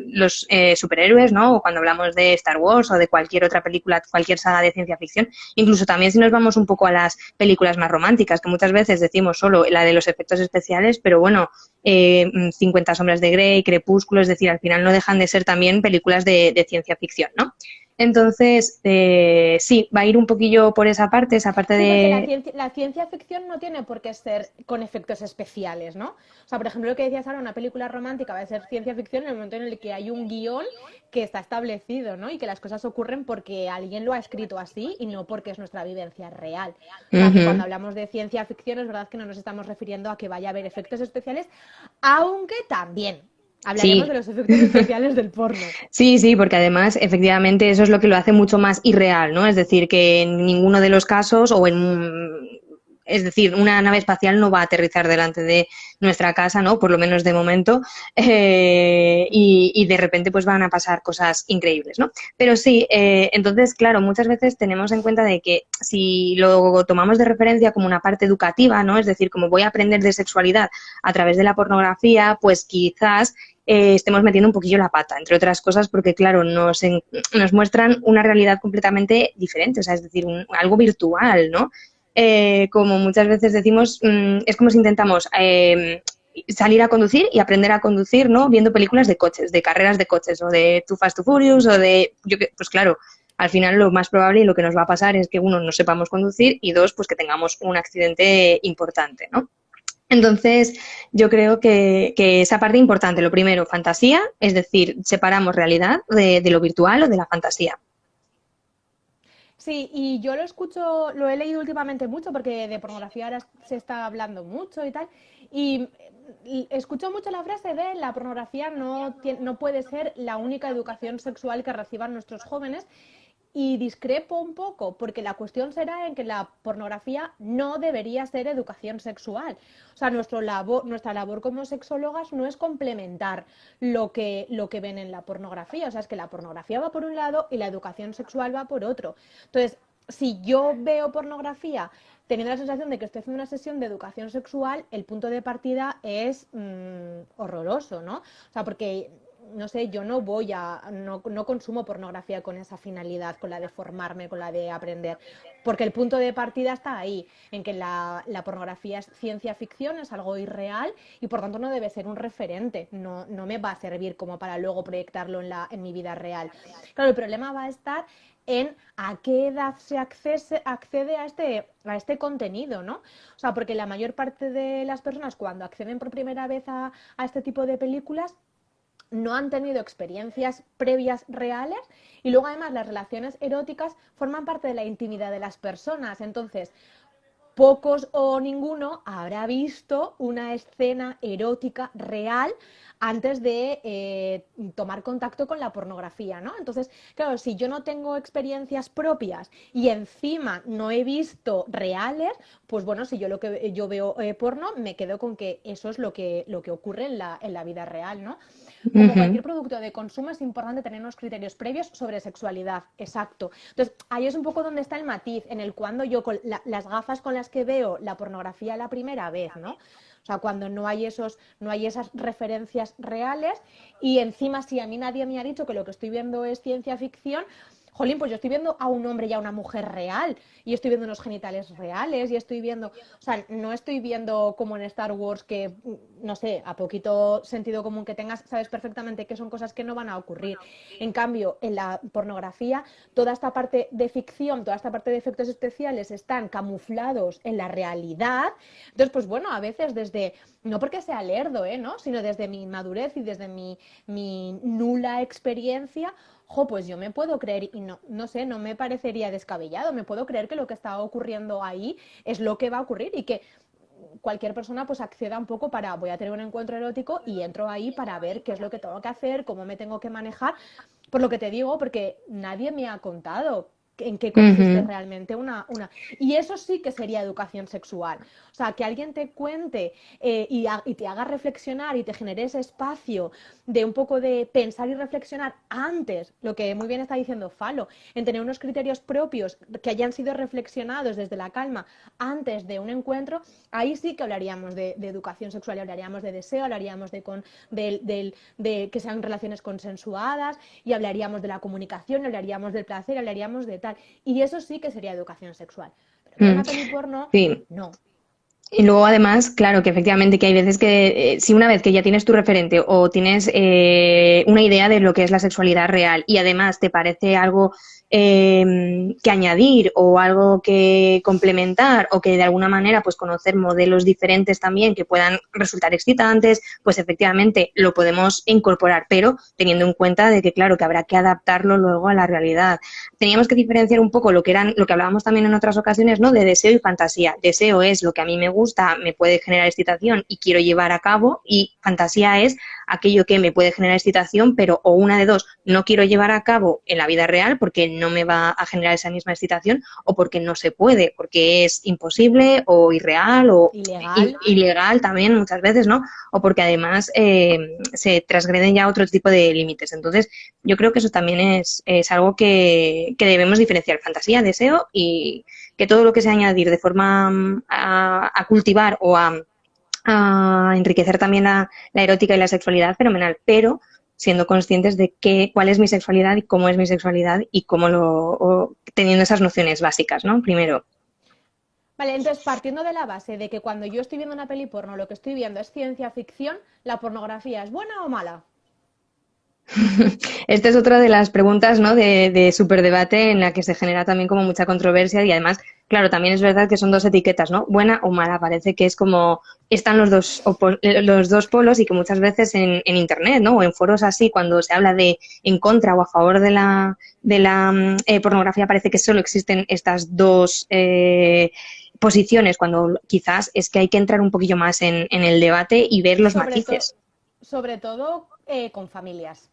los superhéroes, ¿no? O cuando hablamos de Star Wars o de cualquier otra película, cualquier saga de ciencia ficción, incluso también si nos vamos un poco a las películas más románticas, que muchas veces decimos solo la de los efectos especiales, pero bueno, 50 sombras de Grey, Crepúsculo, es decir, al final no dejan de ser también películas de ciencia ficción, ¿no? Entonces, sí, va a ir un poquillo por esa parte Sí, porque de... la ciencia ficción no tiene por qué ser con efectos especiales, ¿no? O sea, por ejemplo, lo que decías ahora, una película romántica va a ser ciencia ficción en el momento en el que hay un guión que está establecido, ¿no? Y que las cosas ocurren porque alguien lo ha escrito así y no porque es nuestra vivencia real. O sea, que cuando Ujú. hablamos de ciencia ficción es verdad que no nos estamos refiriendo a que vaya a haber efectos especiales, aunque también hablaremos de Sí, los efectos especiales del porno. sí, sí, porque además, efectivamente, eso es lo que lo hace mucho más irreal, ¿no? Es decir, que en ninguno de los casos, es decir, una nave espacial no va a aterrizar delante de nuestra casa, ¿no? Por lo menos de momento, y de repente pues van a pasar cosas increíbles, ¿no? Pero sí, entonces, claro, muchas veces tenemos en cuenta de que si lo tomamos de referencia como una parte educativa, ¿no? Es decir, como voy a aprender de sexualidad a través de la pornografía, pues quizás estemos metiendo un poquillo la pata, entre otras cosas, porque claro, nos muestran una realidad completamente diferente, o sea, es decir, algo virtual, ¿no? Como muchas veces decimos, es como si intentamos salir a conducir y aprender a conducir, ¿no? Viendo películas de coches, de carreras de coches, o de Too Fast, Too Furious, o de, pues claro, al final lo más probable y lo que nos va a pasar es que uno, no sepamos conducir y dos, pues que tengamos un accidente importante, ¿no? Entonces, yo creo que esa parte importante, lo primero, fantasía, es decir, separamos realidad de lo virtual o de la fantasía. Sí, y yo lo escucho, lo he leído últimamente mucho porque de pornografía ahora se está hablando mucho y tal. Y escucho mucho la frase de la pornografía no puede ser la única educación sexual que reciban nuestros jóvenes. Y discrepo un poco, porque la cuestión será en que la pornografía no debería ser educación sexual. O sea, nuestra labor como sexólogas no es complementar lo que ven en la pornografía. O sea, es que la pornografía va por un lado y la educación sexual va por otro. Entonces, si yo veo pornografía teniendo la sensación de que estoy haciendo una sesión de educación sexual, el punto de partida es horroroso, ¿no? O sea, porque no sé, yo no consumo pornografía con esa finalidad, con la de formarme, con la de aprender, porque el punto de partida está ahí, en que la pornografía es ciencia ficción, es algo irreal y por tanto no debe ser un referente, no me va a servir como para luego proyectarlo en mi vida real. Claro, el problema va a estar en a qué edad se accede a este contenido, ¿no? O sea, porque la mayor parte de las personas cuando acceden por primera vez a este tipo de películas no han tenido experiencias previas reales y luego además las relaciones eróticas forman parte de la intimidad de las personas. Entonces, pocos o ninguno habrá visto una escena erótica real antes de tomar contacto con la pornografía, ¿no? Entonces, claro, si yo no tengo experiencias propias y encima no he visto reales, pues bueno, si yo veo porno, me quedo con que eso es lo que ocurre en la vida real, ¿no? Como Ujú. cualquier producto de consumo es importante tener unos criterios previos sobre sexualidad, exacto. Entonces, ahí es un poco donde está el matiz, en el cuando yo con las gafas con las que veo la pornografía la primera vez, ¿no? O sea, cuando no hay esas referencias reales y encima si a mí nadie me ha dicho que lo que estoy viendo es ciencia ficción, jolín, pues yo estoy viendo a un hombre y a una mujer real y estoy viendo unos genitales reales y estoy viendo, o sea, no estoy viendo como en Star Wars que, no sé, a poquito sentido común que tengas, sabes perfectamente que son cosas que no van a ocurrir. En cambio, en la pornografía, toda esta parte de ficción, toda esta parte de efectos especiales están camuflados en la realidad. Entonces, pues bueno, a veces no porque sea lerdo, ¿no? Sino desde mi madurez y desde mi nula experiencia, pues yo me puedo creer, y no sé, no me parecería descabellado, me puedo creer que lo que está ocurriendo ahí es lo que va a ocurrir y que cualquier persona pues acceda un poco voy a tener un encuentro erótico y entro ahí para ver qué es lo que tengo que hacer, cómo me tengo que manejar, por lo que te digo, porque nadie me ha contado en qué consiste realmente una. Y eso sí que sería educación sexual. O sea, que alguien te cuente y te haga reflexionar y te genere ese espacio de un poco de pensar y reflexionar antes, lo que muy bien está diciendo Falo, en tener unos criterios propios que hayan sido reflexionados desde la calma antes de un encuentro, ahí sí que hablaríamos de educación sexual, hablaríamos de deseo, hablaríamos de que sean relaciones consensuadas y hablaríamos de la comunicación, hablaríamos del placer, hablaríamos de tal. Y eso sí que sería educación sexual. Pero ver una peli porno, Sí. no. Y luego, además, claro que efectivamente que hay veces que si una vez que ya tienes tu referente o tienes una idea de lo que es la sexualidad real y además te parece algo que añadir o algo que complementar o que de alguna manera pues conocer modelos diferentes también que puedan resultar excitantes, pues efectivamente lo podemos incorporar, pero teniendo en cuenta de que claro que habrá que adaptarlo luego a la realidad. Teníamos que diferenciar un poco lo que hablábamos también en otras ocasiones, ¿no? De deseo y fantasía. Deseo es lo que a mí me gusta, me puede generar excitación y quiero llevar a cabo, y fantasía es aquello que me puede generar excitación, pero o una de dos, no quiero llevar a cabo en la vida real porque no me va a generar esa misma excitación o porque no se puede, porque es imposible o irreal o ilegal también muchas veces, ¿no? O porque además se transgreden ya otro tipo de límites. Entonces, yo creo que eso también es algo que debemos diferenciar, fantasía, deseo, y que todo lo que sea añadir de forma a cultivar o a enriquecer también la erótica y la sexualidad, fenomenal, pero siendo conscientes de cuál es mi sexualidad y cómo es mi sexualidad y teniendo esas nociones básicas, ¿no? Primero. Vale, entonces partiendo de la base de que cuando yo estoy viendo una peli porno lo que estoy viendo es ciencia ficción, ¿la pornografía es buena o mala? Esta es otra de las preguntas, ¿no? de superdebate en la que se genera también como mucha controversia y además, claro, también es verdad que son dos etiquetas, ¿no? Buena o mala. Parece que es como están los dos polos y que muchas veces en Internet, ¿no? O en foros así, cuando se habla de en contra o a favor de la pornografía, parece que solo existen estas dos posiciones, cuando quizás es que hay que entrar un poquillo más en el debate y ver los Sobre, matices. sobre todo con familias.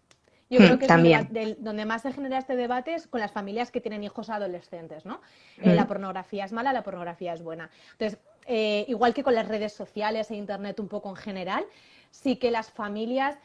Yo creo que es un También. debate donde más se genera este debate es con las familias que tienen hijos adolescentes, ¿no? La Mm. pornografía es mala, la pornografía es buena. Entonces, igual que con las redes sociales e internet un poco en general, sí que las familias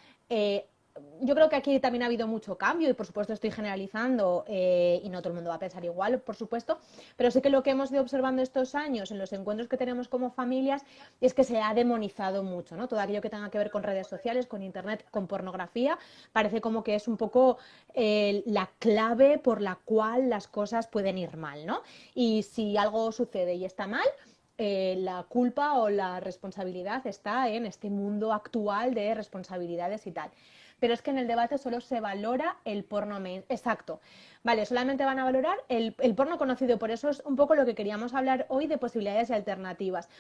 yo creo que aquí también ha habido mucho cambio y por supuesto estoy generalizando y no todo el mundo va a pensar igual, por supuesto, pero sí que lo que hemos ido observando estos años en los encuentros que tenemos como familias es que se ha demonizado mucho, ¿no? Todo aquello que tenga que ver con redes sociales, con internet, con pornografía, parece como que es un poco la clave por la cual las cosas pueden ir mal, ¿no? Y si algo sucede y está mal, la culpa o la responsabilidad está en este mundo actual de responsabilidades y tal. Pero es que en el debate solo se valora el porno exacto. Vale, solamente van a valorar el porno conocido, por eso es un poco lo que queríamos hablar hoy de posibilidades y alternativas.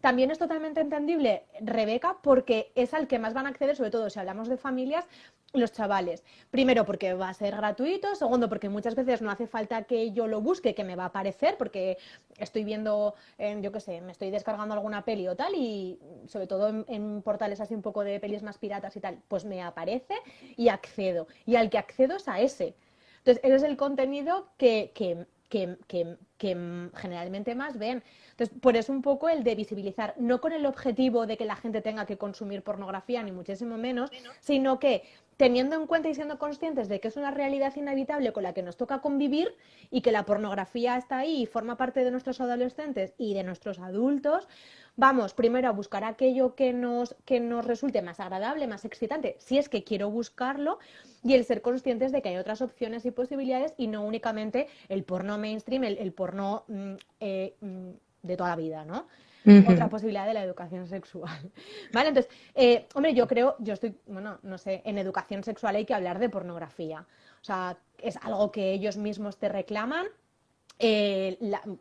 También es totalmente entendible, Rebeca, porque es al que más van a acceder, sobre todo si hablamos de familias, los chavales. Primero, porque va a ser gratuito. Segundo, porque muchas veces no hace falta que yo lo busque, que me va a aparecer, porque estoy viendo, yo qué sé, me estoy descargando alguna peli o tal, y sobre todo en portales así un poco de pelis más piratas y tal, pues me aparece y accedo. Y al que accedo es a ese. Entonces, ese es el contenido que generalmente más ven. Entonces, por eso un poco el de visibilizar, no con el objetivo de que la gente tenga que consumir pornografía, ni muchísimo menos, sino que teniendo en cuenta y siendo conscientes de que es una realidad inevitable con la que nos toca convivir y que la pornografía está ahí y forma parte de nuestros adolescentes y de nuestros adultos, vamos primero a buscar aquello que nos resulte más agradable, más excitante, si es que quiero buscarlo, y el ser conscientes de que hay otras opciones y posibilidades y no únicamente el porno mainstream, el porno de toda la vida, ¿no? Otra Uh-huh. posibilidad de la educación sexual. ¿Vale? Entonces, hombre, yo estoy, bueno, no sé, en educación sexual hay que hablar de pornografía. O sea, es algo que ellos mismos te reclaman.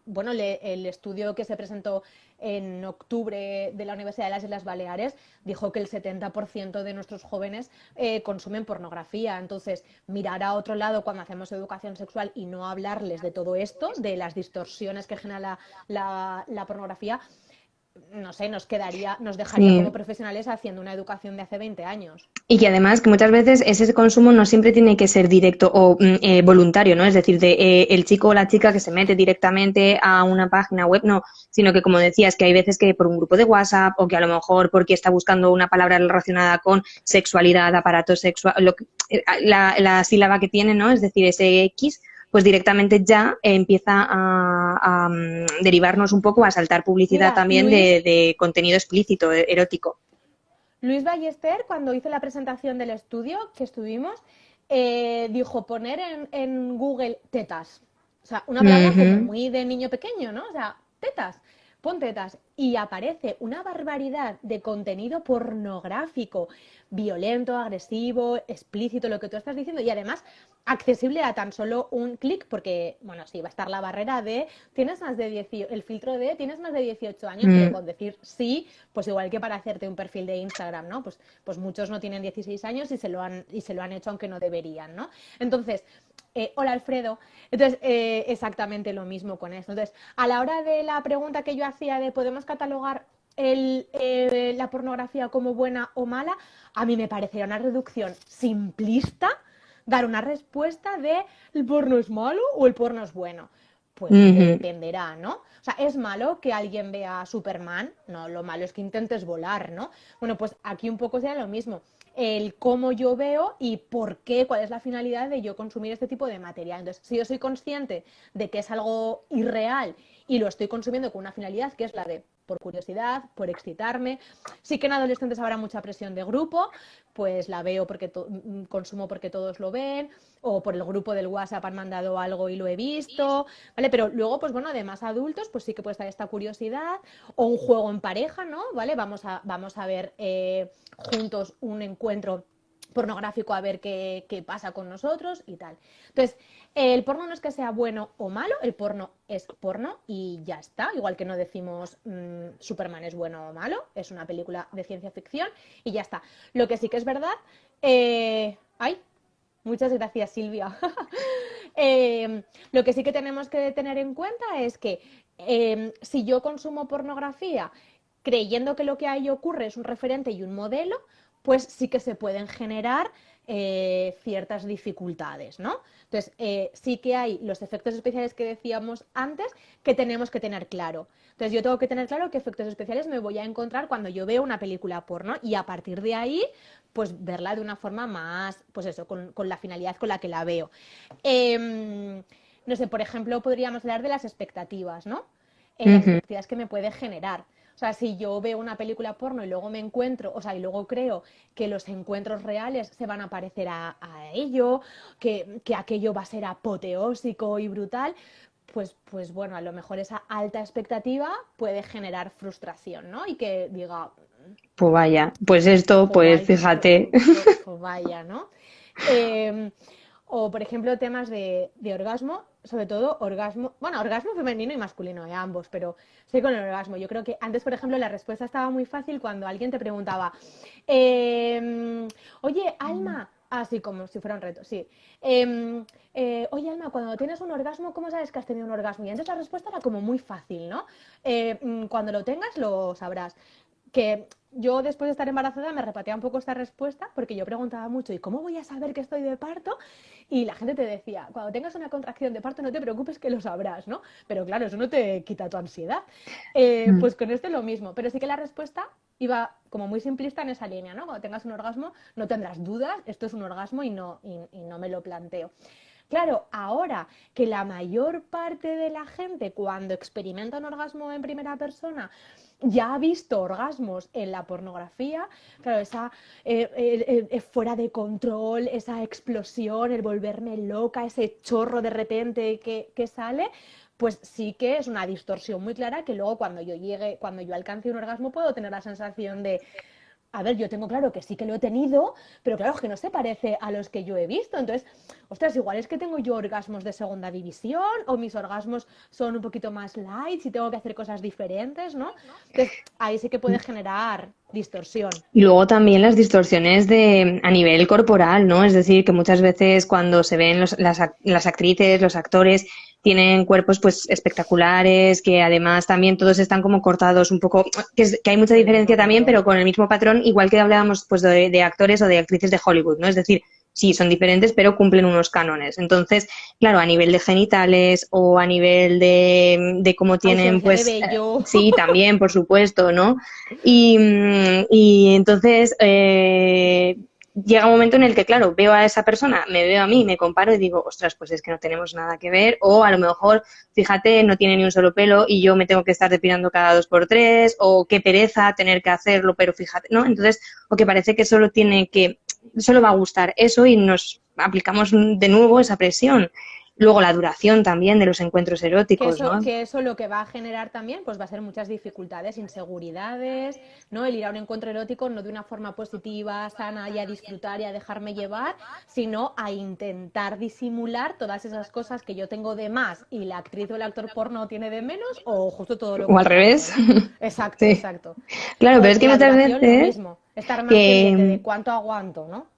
Bueno, el estudio que se presentó en octubre de la Universidad de las Islas Baleares dijo que el 70% de nuestros jóvenes consumen pornografía. Entonces, mirar a otro lado cuando hacemos educación sexual y no hablarles de todo esto, de las distorsiones que genera la pornografía, no sé, nos dejaría como Sí. profesionales haciendo una educación de hace 20 años. Y que además que muchas veces ese consumo no siempre tiene que ser directo o voluntario, ¿no? Es decir, de el chico o la chica que se mete directamente a una página web, no, sino que como decías, que hay veces que por un grupo de WhatsApp o que a lo mejor porque está buscando una palabra relacionada con sexualidad, aparato sexual, la sílaba que tiene, ¿no? Es decir, ese X, pues directamente ya empieza a derivarnos un poco a saltar publicidad Mira, también de contenido explícito, erótico. Luis Ballester, cuando hizo la presentación del estudio que estuvimos, dijo poner en Google tetas. O sea, una palabra como Ujú. muy de niño pequeño, ¿no? O sea, tetas, pon tetas. Y aparece una barbaridad de contenido pornográfico, violento, agresivo, explícito, lo que tú estás diciendo. Y además accesible a tan solo un clic, porque, bueno, sí, va a estar la barrera de tienes más de 18, el filtro de tienes más de 18 años, pero Mm. con decir sí, pues igual que para hacerte un perfil de Instagram, ¿no? Pues muchos no tienen 16 años y se lo han hecho aunque no deberían, ¿no? Entonces, hola Alfredo. Entonces, exactamente lo mismo con esto. Entonces, a la hora de la pregunta que yo hacía de ¿podemos catalogar la pornografía como buena o mala? A mí me parecería una reducción simplista dar una respuesta de ¿el porno es malo o el porno es bueno? Pues Ujú. dependerá, ¿no? O sea, ¿es malo que alguien vea a Superman? No, lo malo es que intentes volar, ¿no? Bueno, pues aquí un poco será lo mismo. El cómo yo veo y por qué, cuál es la finalidad de yo consumir este tipo de material. Entonces, si yo soy consciente de que es algo irreal y lo estoy consumiendo con una finalidad que es la de por curiosidad, por excitarme. Sí que en adolescentes habrá mucha presión de grupo, pues la veo porque consumo porque todos lo ven, o por el grupo del WhatsApp han mandado algo y lo he visto, ¿vale? Pero luego, pues bueno, además adultos, pues sí que puede estar esta curiosidad, o un juego en pareja, ¿no? ¿Vale? Vamos a ver juntos un encuentro pornográfico a ver qué pasa con nosotros y tal. Entonces, el porno no es que sea bueno o malo, el porno es porno y ya está. Igual que no decimos Superman es bueno o malo, es una película de ciencia ficción y ya está. Lo que sí que es verdad, ay, muchas gracias Silvia. Lo que sí que tenemos que tener en cuenta es que si yo consumo pornografía creyendo que lo que ahí ocurre es un referente y un modelo, pues sí que se pueden generar ciertas dificultades, ¿no? Entonces, sí que hay los efectos especiales que decíamos antes que tenemos que tener claro. Entonces, yo tengo que tener claro qué efectos especiales me voy a encontrar cuando yo veo una película porno y a partir de ahí, pues verla de una forma más, pues eso, con la finalidad con la que la veo. No sé, por ejemplo, podríamos hablar de las expectativas, ¿no? Las Ujú. expectativas que me puede generar. O sea, si yo veo una película porno y luego me encuentro, o sea, y luego creo que los encuentros reales se van a parecer a ello, que aquello va a ser apoteósico y brutal, pues bueno, a lo mejor esa alta expectativa puede generar frustración, ¿no? Y que diga, Pues vaya, pues esto, pues pues vaya, fíjate. pues vaya, ¿no? Eh, o, por ejemplo, temas de orgasmo, sobre todo orgasmo, bueno, orgasmo femenino y masculino, ambos, pero sí con el orgasmo. Yo creo que antes, por ejemplo, la respuesta estaba muy fácil cuando alguien te preguntaba, oye, Alma, así como si fuera un reto, sí. Oye, Alma, cuando tienes un orgasmo, ¿cómo sabes que has tenido un orgasmo? Y antes la respuesta era como muy fácil, ¿no? Cuando lo tengas, lo sabrás. Que yo después de estar embarazada me repatea un poco esta respuesta porque yo preguntaba mucho, ¿y cómo voy a saber que estoy de parto? Y la gente te decía, cuando tengas una contracción de parto no te preocupes que lo sabrás, ¿no? Pero claro, eso no te quita tu ansiedad. Mm. Pues con esto es lo mismo, pero sí que la respuesta iba como muy simplista en esa línea, ¿no? Cuando tengas un orgasmo no tendrás dudas, esto es un orgasmo y no me lo planteo. Claro, ahora que la mayor parte de la gente cuando experimenta un orgasmo en primera persona ya ha visto orgasmos en la pornografía, claro, esa fuera de control, esa explosión, el volverme loca, ese chorro de repente que sale, pues sí que es una distorsión muy clara que luego cuando yo alcance un orgasmo puedo tener la sensación de a ver, yo tengo claro que sí que lo he tenido, pero claro, es que no se parece a los que yo he visto. Entonces, ostras, igual es que tengo yo orgasmos de segunda división o mis orgasmos son un poquito más light y tengo que hacer cosas diferentes, ¿no? Entonces, ahí sí que puede generar distorsión. Y luego también las distorsiones a nivel corporal, ¿no? Es decir, que muchas veces cuando se ven las actrices, los actores, tienen cuerpos pues espectaculares, que además también todos están como cortados un poco, que hay mucha diferencia también, pero con el mismo patrón, igual que hablábamos pues de actores o de actrices de Hollywood, ¿no? Es decir, sí, son diferentes, pero cumplen unos cánones. Entonces, claro, a nivel de genitales o a nivel de cómo tienen, Ausencia de pues, vello. sí, también, por supuesto, ¿no? Y entonces llega un momento en el que, claro, veo a esa persona, me veo a mí, me comparo y digo, ostras, pues es que no tenemos nada que ver. O a lo mejor, fíjate, no tiene ni un solo pelo y yo me tengo que estar depilando cada 2 por 3, o qué pereza tener que hacerlo, pero fíjate, ¿no? Entonces, o que parece que solo va a gustar eso y nos aplicamos de nuevo esa presión. Luego la duración también de los encuentros eróticos, ¿no? Que eso lo que va a generar también, pues va a ser muchas dificultades, inseguridades, ¿no? El ir a un encuentro erótico no de una forma positiva, sana y a disfrutar y a dejarme llevar, sino a intentar disimular todas esas cosas que yo tengo de más y la actriz o el actor porno tiene de menos, o justo todo lo O al contrario, revés. ¿no? Exacto, Sí. exacto. Claro, O pero es que la muchas duración, lo veces mismo. Estar más pendiente de que cuánto aguanto, ¿no?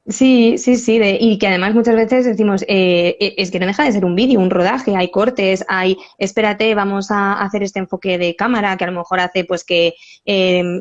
sí, sí, sí, y que además muchas veces decimos, es que no deja de ser un vídeo, un rodaje, hay cortes, espérate, vamos a hacer este enfoque de cámara que a lo mejor hace pues que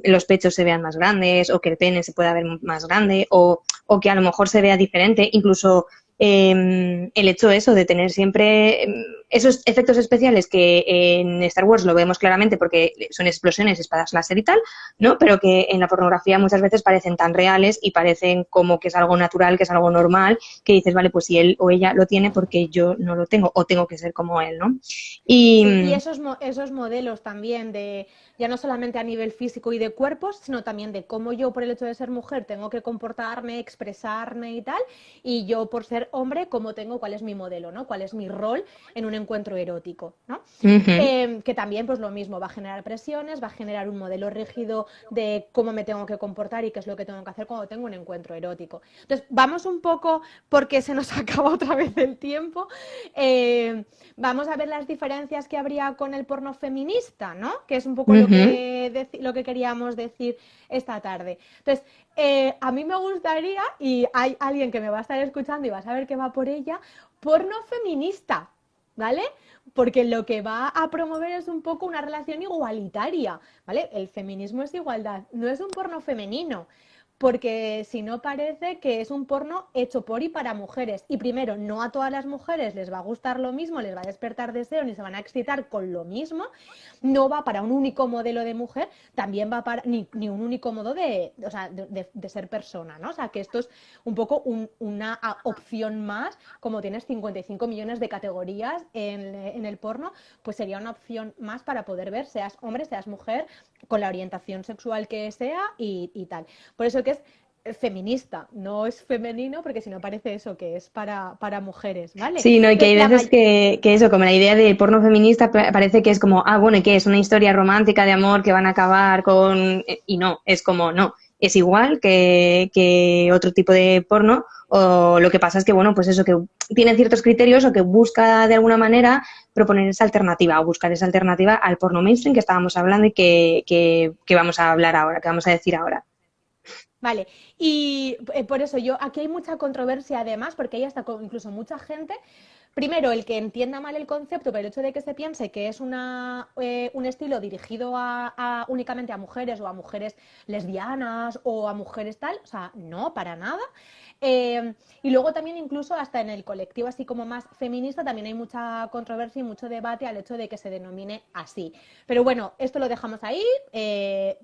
los pechos se vean más grandes o que el pene se pueda ver más grande o que a lo mejor se vea diferente, incluso el hecho eso de tener siempre esos efectos especiales que en Star Wars lo vemos claramente porque son explosiones, espadas láser y tal, ¿no? Pero que en la pornografía muchas veces parecen tan reales y parecen como que es algo natural, que es algo normal, que dices, vale, pues si él o ella lo tiene, porque yo no lo tengo o tengo que ser como él, ¿no? Sí, y Y esos modelos también de, ya no solamente a nivel físico y de cuerpos, sino también de cómo yo por el hecho de ser mujer tengo que comportarme, expresarme y tal, y yo por ser hombre, cómo tengo, cuál es mi modelo, ¿no? Cuál es mi rol en un encuentro erótico, ¿no? ujú, Que también pues lo mismo, va a generar presiones, va a generar un modelo rígido de cómo me tengo que comportar y qué es lo que tengo que hacer cuando tengo un encuentro erótico. Entonces, vamos un poco, porque se nos acaba otra vez el tiempo, vamos a ver las diferencias que habría con el porno feminista, ¿no? Que es un poco ujú. lo que queríamos decir esta tarde. Entonces, a mí me gustaría, y hay alguien que me va a estar escuchando y va a saber que va por ella, porno feminista, ¿vale? Porque lo que va a promover es un poco una relación igualitaria, ¿vale? El feminismo es igualdad, no es un porno femenino, porque si no parece que es un porno hecho por y para mujeres. Y primero, no a todas las mujeres les va a gustar lo mismo, les va a despertar deseo, ni se van a excitar con lo mismo. No va para un único modelo de mujer, también va para ni un único modo o sea, de ser persona, ¿no? O sea, que esto es un poco una opción más, como tienes 55 millones de categorías en el porno, pues sería una opción más para poder ver, seas hombre, seas mujer, con la orientación sexual que sea y tal. Por eso que es feminista, no es femenino, porque si no parece eso, que es para mujeres, ¿vale? Sí, no, y que hay Entonces, veces que eso, como la idea del porno feminista parece que es como, bueno, ¿y qué? Es una historia romántica de amor que van a acabar con... Y no, es como, no, es igual que otro tipo de porno, o lo que pasa es que, bueno, pues eso, que tiene ciertos criterios o que busca de alguna manera proponer esa alternativa, o buscar esa alternativa al porno mainstream que estábamos hablando y que vamos a hablar ahora, que vamos a decir ahora. vale, y por eso aquí hay mucha controversia además, porque hay hasta incluso mucha gente, primero el que entienda mal el concepto, pero el hecho de que se piense que es un estilo dirigido únicamente a mujeres o a mujeres lesbianas o a mujeres tal, o sea, no, para nada. Y luego también incluso hasta en el colectivo así como más feminista también hay mucha controversia y mucho debate al hecho de que se denomine así. Pero bueno, esto lo dejamos ahí,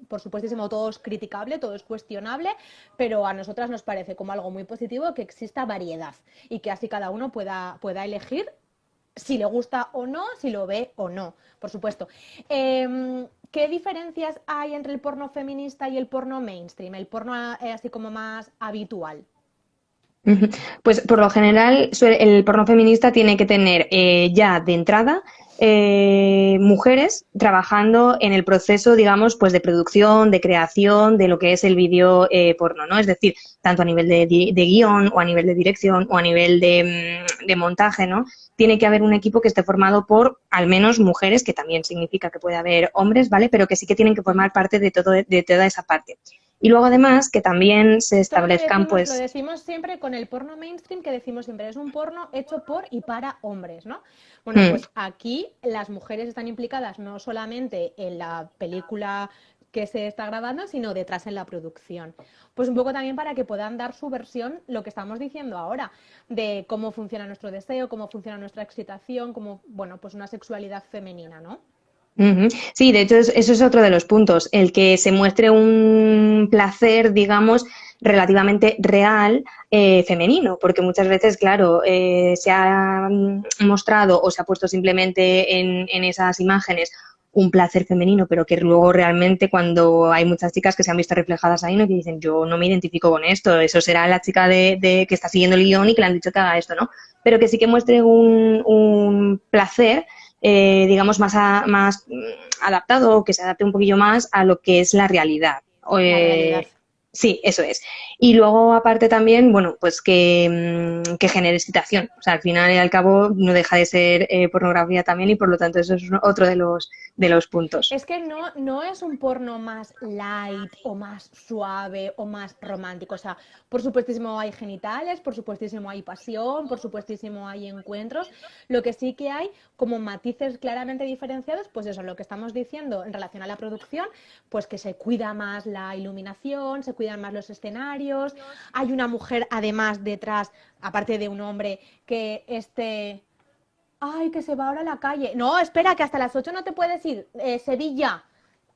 por supuestísimo todo es criticable, todo es cuestionable, pero a nosotras nos parece como algo muy positivo que exista variedad y que así cada uno pueda elegir si le gusta o no, si lo ve o no, por supuesto. ¿Qué diferencias hay entre el porno feminista y el porno mainstream, el porno así como más habitual? Ujú. Pues por lo general el porno feminista tiene que tener ya de entrada mujeres trabajando en el proceso, digamos, pues de producción, de creación de lo que es el vídeo porno, ¿no? Es decir, tanto a nivel de guión o a nivel de dirección o a nivel de montaje, ¿no? Tiene que haber un equipo que esté formado por al menos mujeres, que también significa que puede haber hombres, ¿vale? Pero que sí que tienen que formar parte de toda esa parte. Y luego además que también se Esto establezcan lo pues... decimos siempre con el porno mainstream, que decimos siempre, es un porno hecho por y para hombres, ¿no? Bueno, mm, pues aquí las mujeres están implicadas no solamente en la película que se está grabando, sino detrás en la producción. Pues un poco también para que puedan dar su versión, lo que estamos diciendo ahora, de cómo funciona nuestro deseo, cómo funciona nuestra excitación, cómo, bueno, pues una sexualidad femenina, ¿no? Ujú. Sí, de hecho eso es otro de los puntos, el que se muestre un placer, digamos, relativamente real femenino, porque muchas veces, claro, se ha mostrado o se ha puesto simplemente en esas imágenes un placer femenino, pero que luego realmente cuando hay muchas chicas que se han visto reflejadas ahí, ¿no? Que dicen, yo no me identifico con esto, eso será la chica de que está siguiendo el guión y que le han dicho que haga esto, ¿no? Pero que sí que muestre un placer digamos, más adaptado o que se adapte un poquillo más a lo que es la realidad. La realidad. Sí, eso es. Y luego, aparte también, bueno, pues que genere excitación. O sea, al final y al cabo no deja de ser pornografía también y por lo tanto eso es otro de los puntos. Es que no es un porno más light o más suave o más romántico. O sea, por supuestísimo hay genitales, por supuestísimo hay pasión, por supuestísimo hay encuentros. Lo que sí que hay como matices claramente diferenciados, pues eso, lo que estamos diciendo en relación a la producción, pues que se cuida más la iluminación, se cuidan más los escenarios. Hay una mujer además detrás, aparte de un hombre, que Ay, que se va ahora a la calle. No, espera, que hasta las 8 no te puedes ir. Sevilla.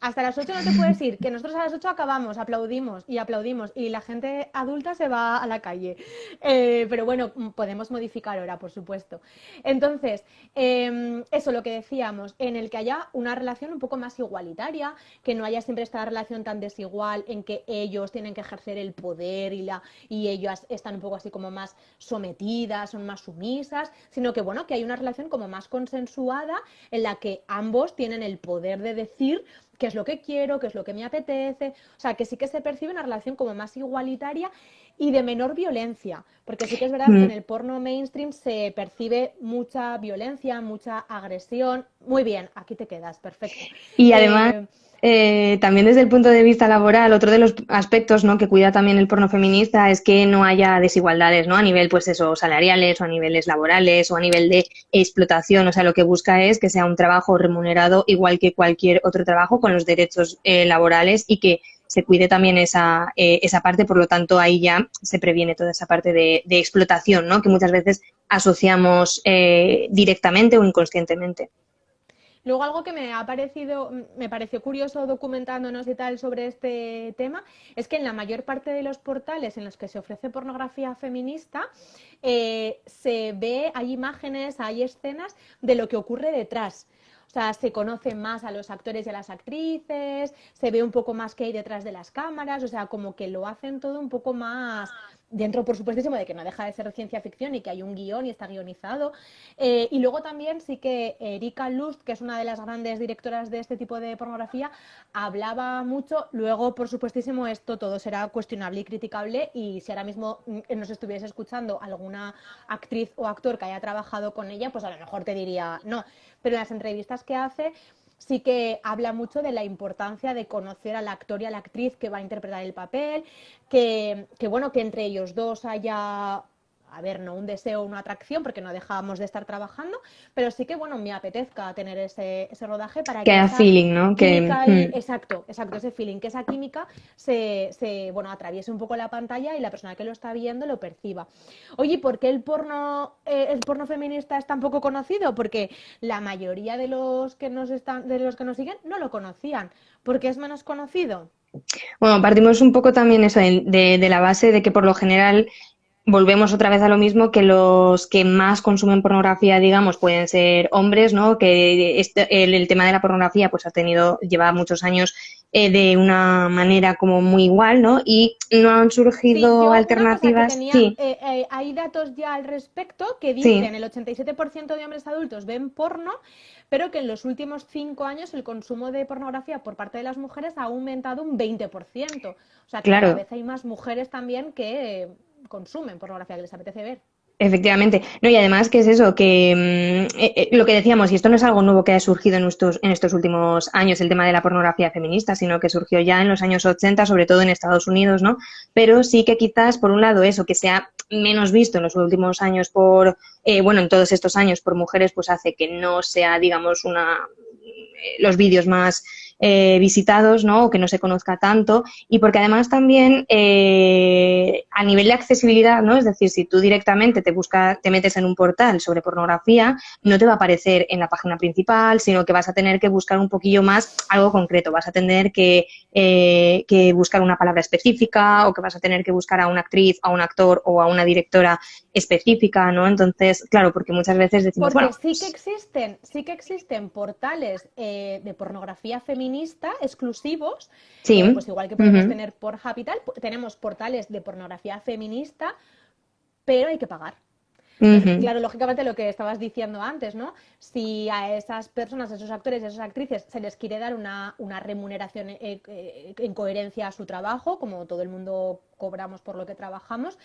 Hasta las 8 no te puedes ir, que nosotros a las 8 acabamos, aplaudimos y la gente adulta se va a la calle. Pero bueno, podemos modificar hora, por supuesto. Entonces, eso lo que decíamos, en el que haya una relación un poco más igualitaria, que no haya siempre esta relación tan desigual en que ellos tienen que ejercer el poder y ellas están un poco así como más sometidas, son más sumisas, sino que bueno, que hay una relación como más consensuada en la que ambos tienen el poder de decir qué es lo que quiero, qué es lo que me apetece, o sea, que sí que se percibe una relación como más igualitaria y de menor violencia, porque sí que es verdad que en Mm. el porno mainstream se percibe mucha violencia, mucha agresión. Muy bien, aquí te quedas, perfecto. Y además, Eh, también desde el punto de vista laboral, otro de los aspectos, ¿no? Que cuida también el porno feminista es que no haya desigualdades, ¿no? A nivel, pues eso, salariales o a niveles laborales o a nivel de explotación. O sea, lo que busca es que sea un trabajo remunerado igual que cualquier otro trabajo con los derechos laborales y que se cuide también esa parte. Por lo tanto, ahí ya se previene toda esa parte de explotación, ¿no? Que muchas veces asociamos directamente o inconscientemente. Luego algo que me pareció curioso documentándonos y tal sobre este tema, es que en la mayor parte de los portales en los que se ofrece pornografía feminista, se ve, hay imágenes, hay escenas de lo que ocurre detrás. O sea, se conoce más a los actores y a las actrices, se ve un poco más qué hay detrás de las cámaras, o sea, como que lo hacen todo un poco más dentro, por supuestísimo, de que no deja de ser ciencia ficción y que hay un guión y está guionizado. Y luego también sí que Erika Lust, que es una de las grandes directoras de este tipo de pornografía, hablaba mucho. Luego, por supuestísimo, esto todo será cuestionable y criticable, y si ahora mismo nos estuviese escuchando alguna actriz o actor que haya trabajado con ella, pues a lo mejor te diría no. Pero en las entrevistas que hace sí que habla mucho de la importancia de conocer al actor y a la actriz que va a interpretar el papel, bueno, que entre ellos dos haya, a ver, no un deseo o una atracción, porque no dejamos de estar trabajando, pero sí que, bueno, me apetezca tener ese rodaje para Que que haya esa feeling, ¿no? Que, química y, exacto, ese feeling, que esa química bueno, atraviese un poco la pantalla y la persona que lo está viendo lo perciba. Oye, ¿por qué el porno feminista es tan poco conocido? Porque la mayoría de los que nos siguen no lo conocían. ¿Por qué es menos conocido? bueno, partimos un poco también eso de la base de que por lo general volvemos otra vez a lo mismo, que los que más consumen pornografía, digamos, pueden ser hombres, ¿no? Que el tema de la pornografía pues lleva muchos años de una manera como muy igual, ¿no? Y no han Sí, surgido yo una cosa que alternativas. tenía, Sí, hay datos ya al respecto que sí. dicen el 87% de hombres adultos ven porno, pero que en los últimos 5 años el consumo de pornografía por parte de las mujeres ha aumentado un 20%. O sea que cada Claro, vez hay más mujeres también que consumen pornografía, que les apetece ver. Efectivamente. No, y además, ¿qué es eso? Que lo que decíamos, y esto no es algo nuevo que haya surgido en estos últimos años, el tema de la pornografía feminista, sino que surgió ya en los años 80, sobre todo en Estados Unidos, ¿no? Pero sí que quizás, por un lado, eso, que sea menos visto en los últimos años por, bueno, en todos estos años por mujeres, pues hace que no sea, digamos, los vídeos más visitados, ¿no? O que no se conozca tanto, y porque además también a nivel de accesibilidad, ¿no? Es decir, si tú directamente te metes en un portal sobre pornografía, no te va a aparecer en la página principal, sino que vas a tener que buscar un poquillo más algo concreto, vas a tener que buscar una palabra específica, o que vas a tener que buscar a una actriz, a un actor o a una directora específica, ¿no? Entonces, claro, porque muchas veces decimos, bueno, Porque sí que existen portales de pornografía feminista exclusivos, sí, pues igual que podemos ujú, tener Pornhub y tal, tenemos portales de pornografía feminista, pero hay que pagar. Entonces, ujú, claro, lógicamente lo que estabas diciendo antes, ¿no? Si a esas personas, a esos actores, a esas actrices, se les quiere dar una remuneración en coherencia a su trabajo, como todo el mundo cobramos por lo que trabajamos,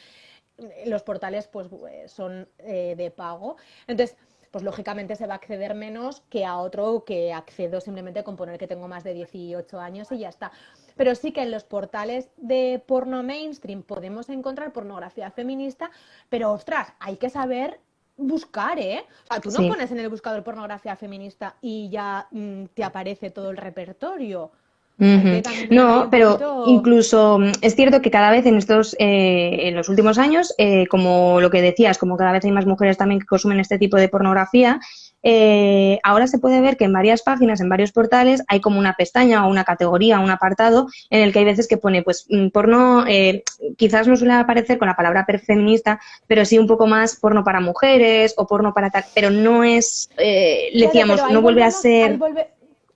los portales pues son de pago. Entonces, pues lógicamente se va a acceder menos que a otro que accedo simplemente con poner que tengo más de 18 años y ya está. Pero sí que en los portales de porno mainstream podemos encontrar pornografía feminista, pero ostras, hay que saber buscar, ¿eh? O sea, tú no sí. pones en el buscador pornografía feminista y ya te aparece todo el repertorio. Hay Ujú. que también tener ahí No, un pero poquito... incluso es cierto que cada vez en los últimos años, como lo que decías, como cada vez hay más mujeres también que consumen este tipo de pornografía, ahora se puede ver que en varias páginas, en varios portales, hay como una pestaña o una categoría, un apartado en el que hay veces que pone, pues, porno, quizás no suele aparecer con la palabra feminista, pero sí un poco más porno para mujeres o porno para tal, pero no es, Claro, pero decíamos, no vuelve a ser,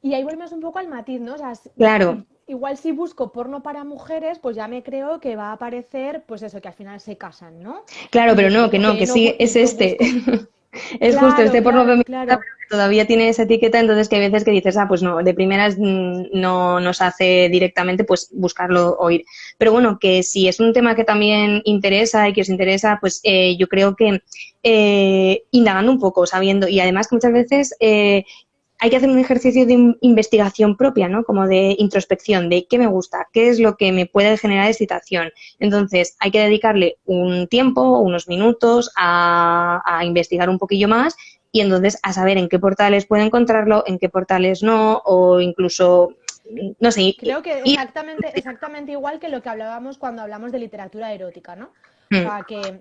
y ahí volvemos un poco al matiz, ¿no? O sea, claro. igual si busco porno para mujeres, pues ya me creo que va a aparecer, pues eso, que al final se casan, ¿no? Claro, pero no, Que que no, sí, es no este. busco. Es justo Claro, este porno claro, feminista, pero claro. que todavía tiene esa etiqueta, entonces que hay veces que dices, ah, pues no, de primeras no nos hace directamente pues buscarlo o ir. Pero bueno, que si es un tema que también interesa y que os interesa, pues yo creo que indagando un poco, sabiendo, y además que muchas veces hay que hacer un ejercicio de investigación propia, ¿no? Como de introspección, de qué me gusta, qué es lo que me puede generar excitación. Entonces, hay que dedicarle un tiempo, unos minutos a investigar un poquillo más y entonces a saber en qué portales puede encontrarlo, en qué portales no, o incluso, no sé, Creo que ir. exactamente igual que lo que hablábamos cuando hablamos de literatura erótica, ¿no? O Mm, sea, que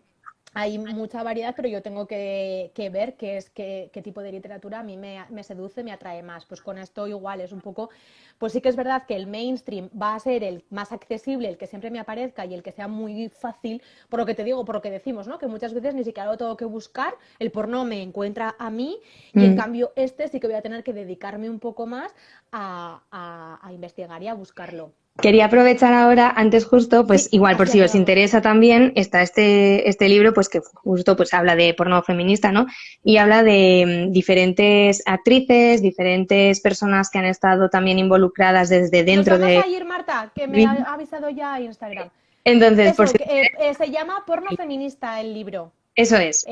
hay mucha variedad, pero yo tengo que ver qué tipo de literatura a mí me seduce, me atrae más. Pues con esto igual es un poco, pues sí que es verdad que el mainstream va a ser el más accesible, el que siempre me aparezca y el que sea muy fácil, por lo que te digo, por lo que decimos, ¿no? Que muchas veces ni siquiera lo tengo que buscar, el porno me encuentra a mí y en mm. cambio este sí que voy a tener que dedicarme un poco más a investigar y a buscarlo. Quería aprovechar ahora, antes justo, pues Sí, igual por así si os acabamos. interesa también, está este libro, pues que justo pues habla de porno feminista, ¿no? Y habla de diferentes actrices, diferentes personas que han estado también involucradas desde Nos dentro vamos de... a ir, Marta, que me ha avisado ya Instagram. Entonces, por Eso, si... que, se llama Porno Feminista el libro. Eso es.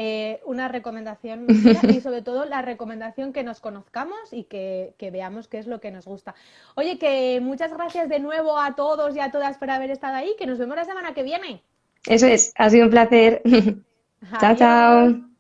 Una recomendación muy chula y sobre todo la recomendación que nos conozcamos y que veamos qué es lo que nos gusta. Oye, que muchas gracias de nuevo a todos y a todas por haber estado ahí, que nos vemos la semana que viene. Eso es. Ha sido un placer. Chao, Adiós. chao.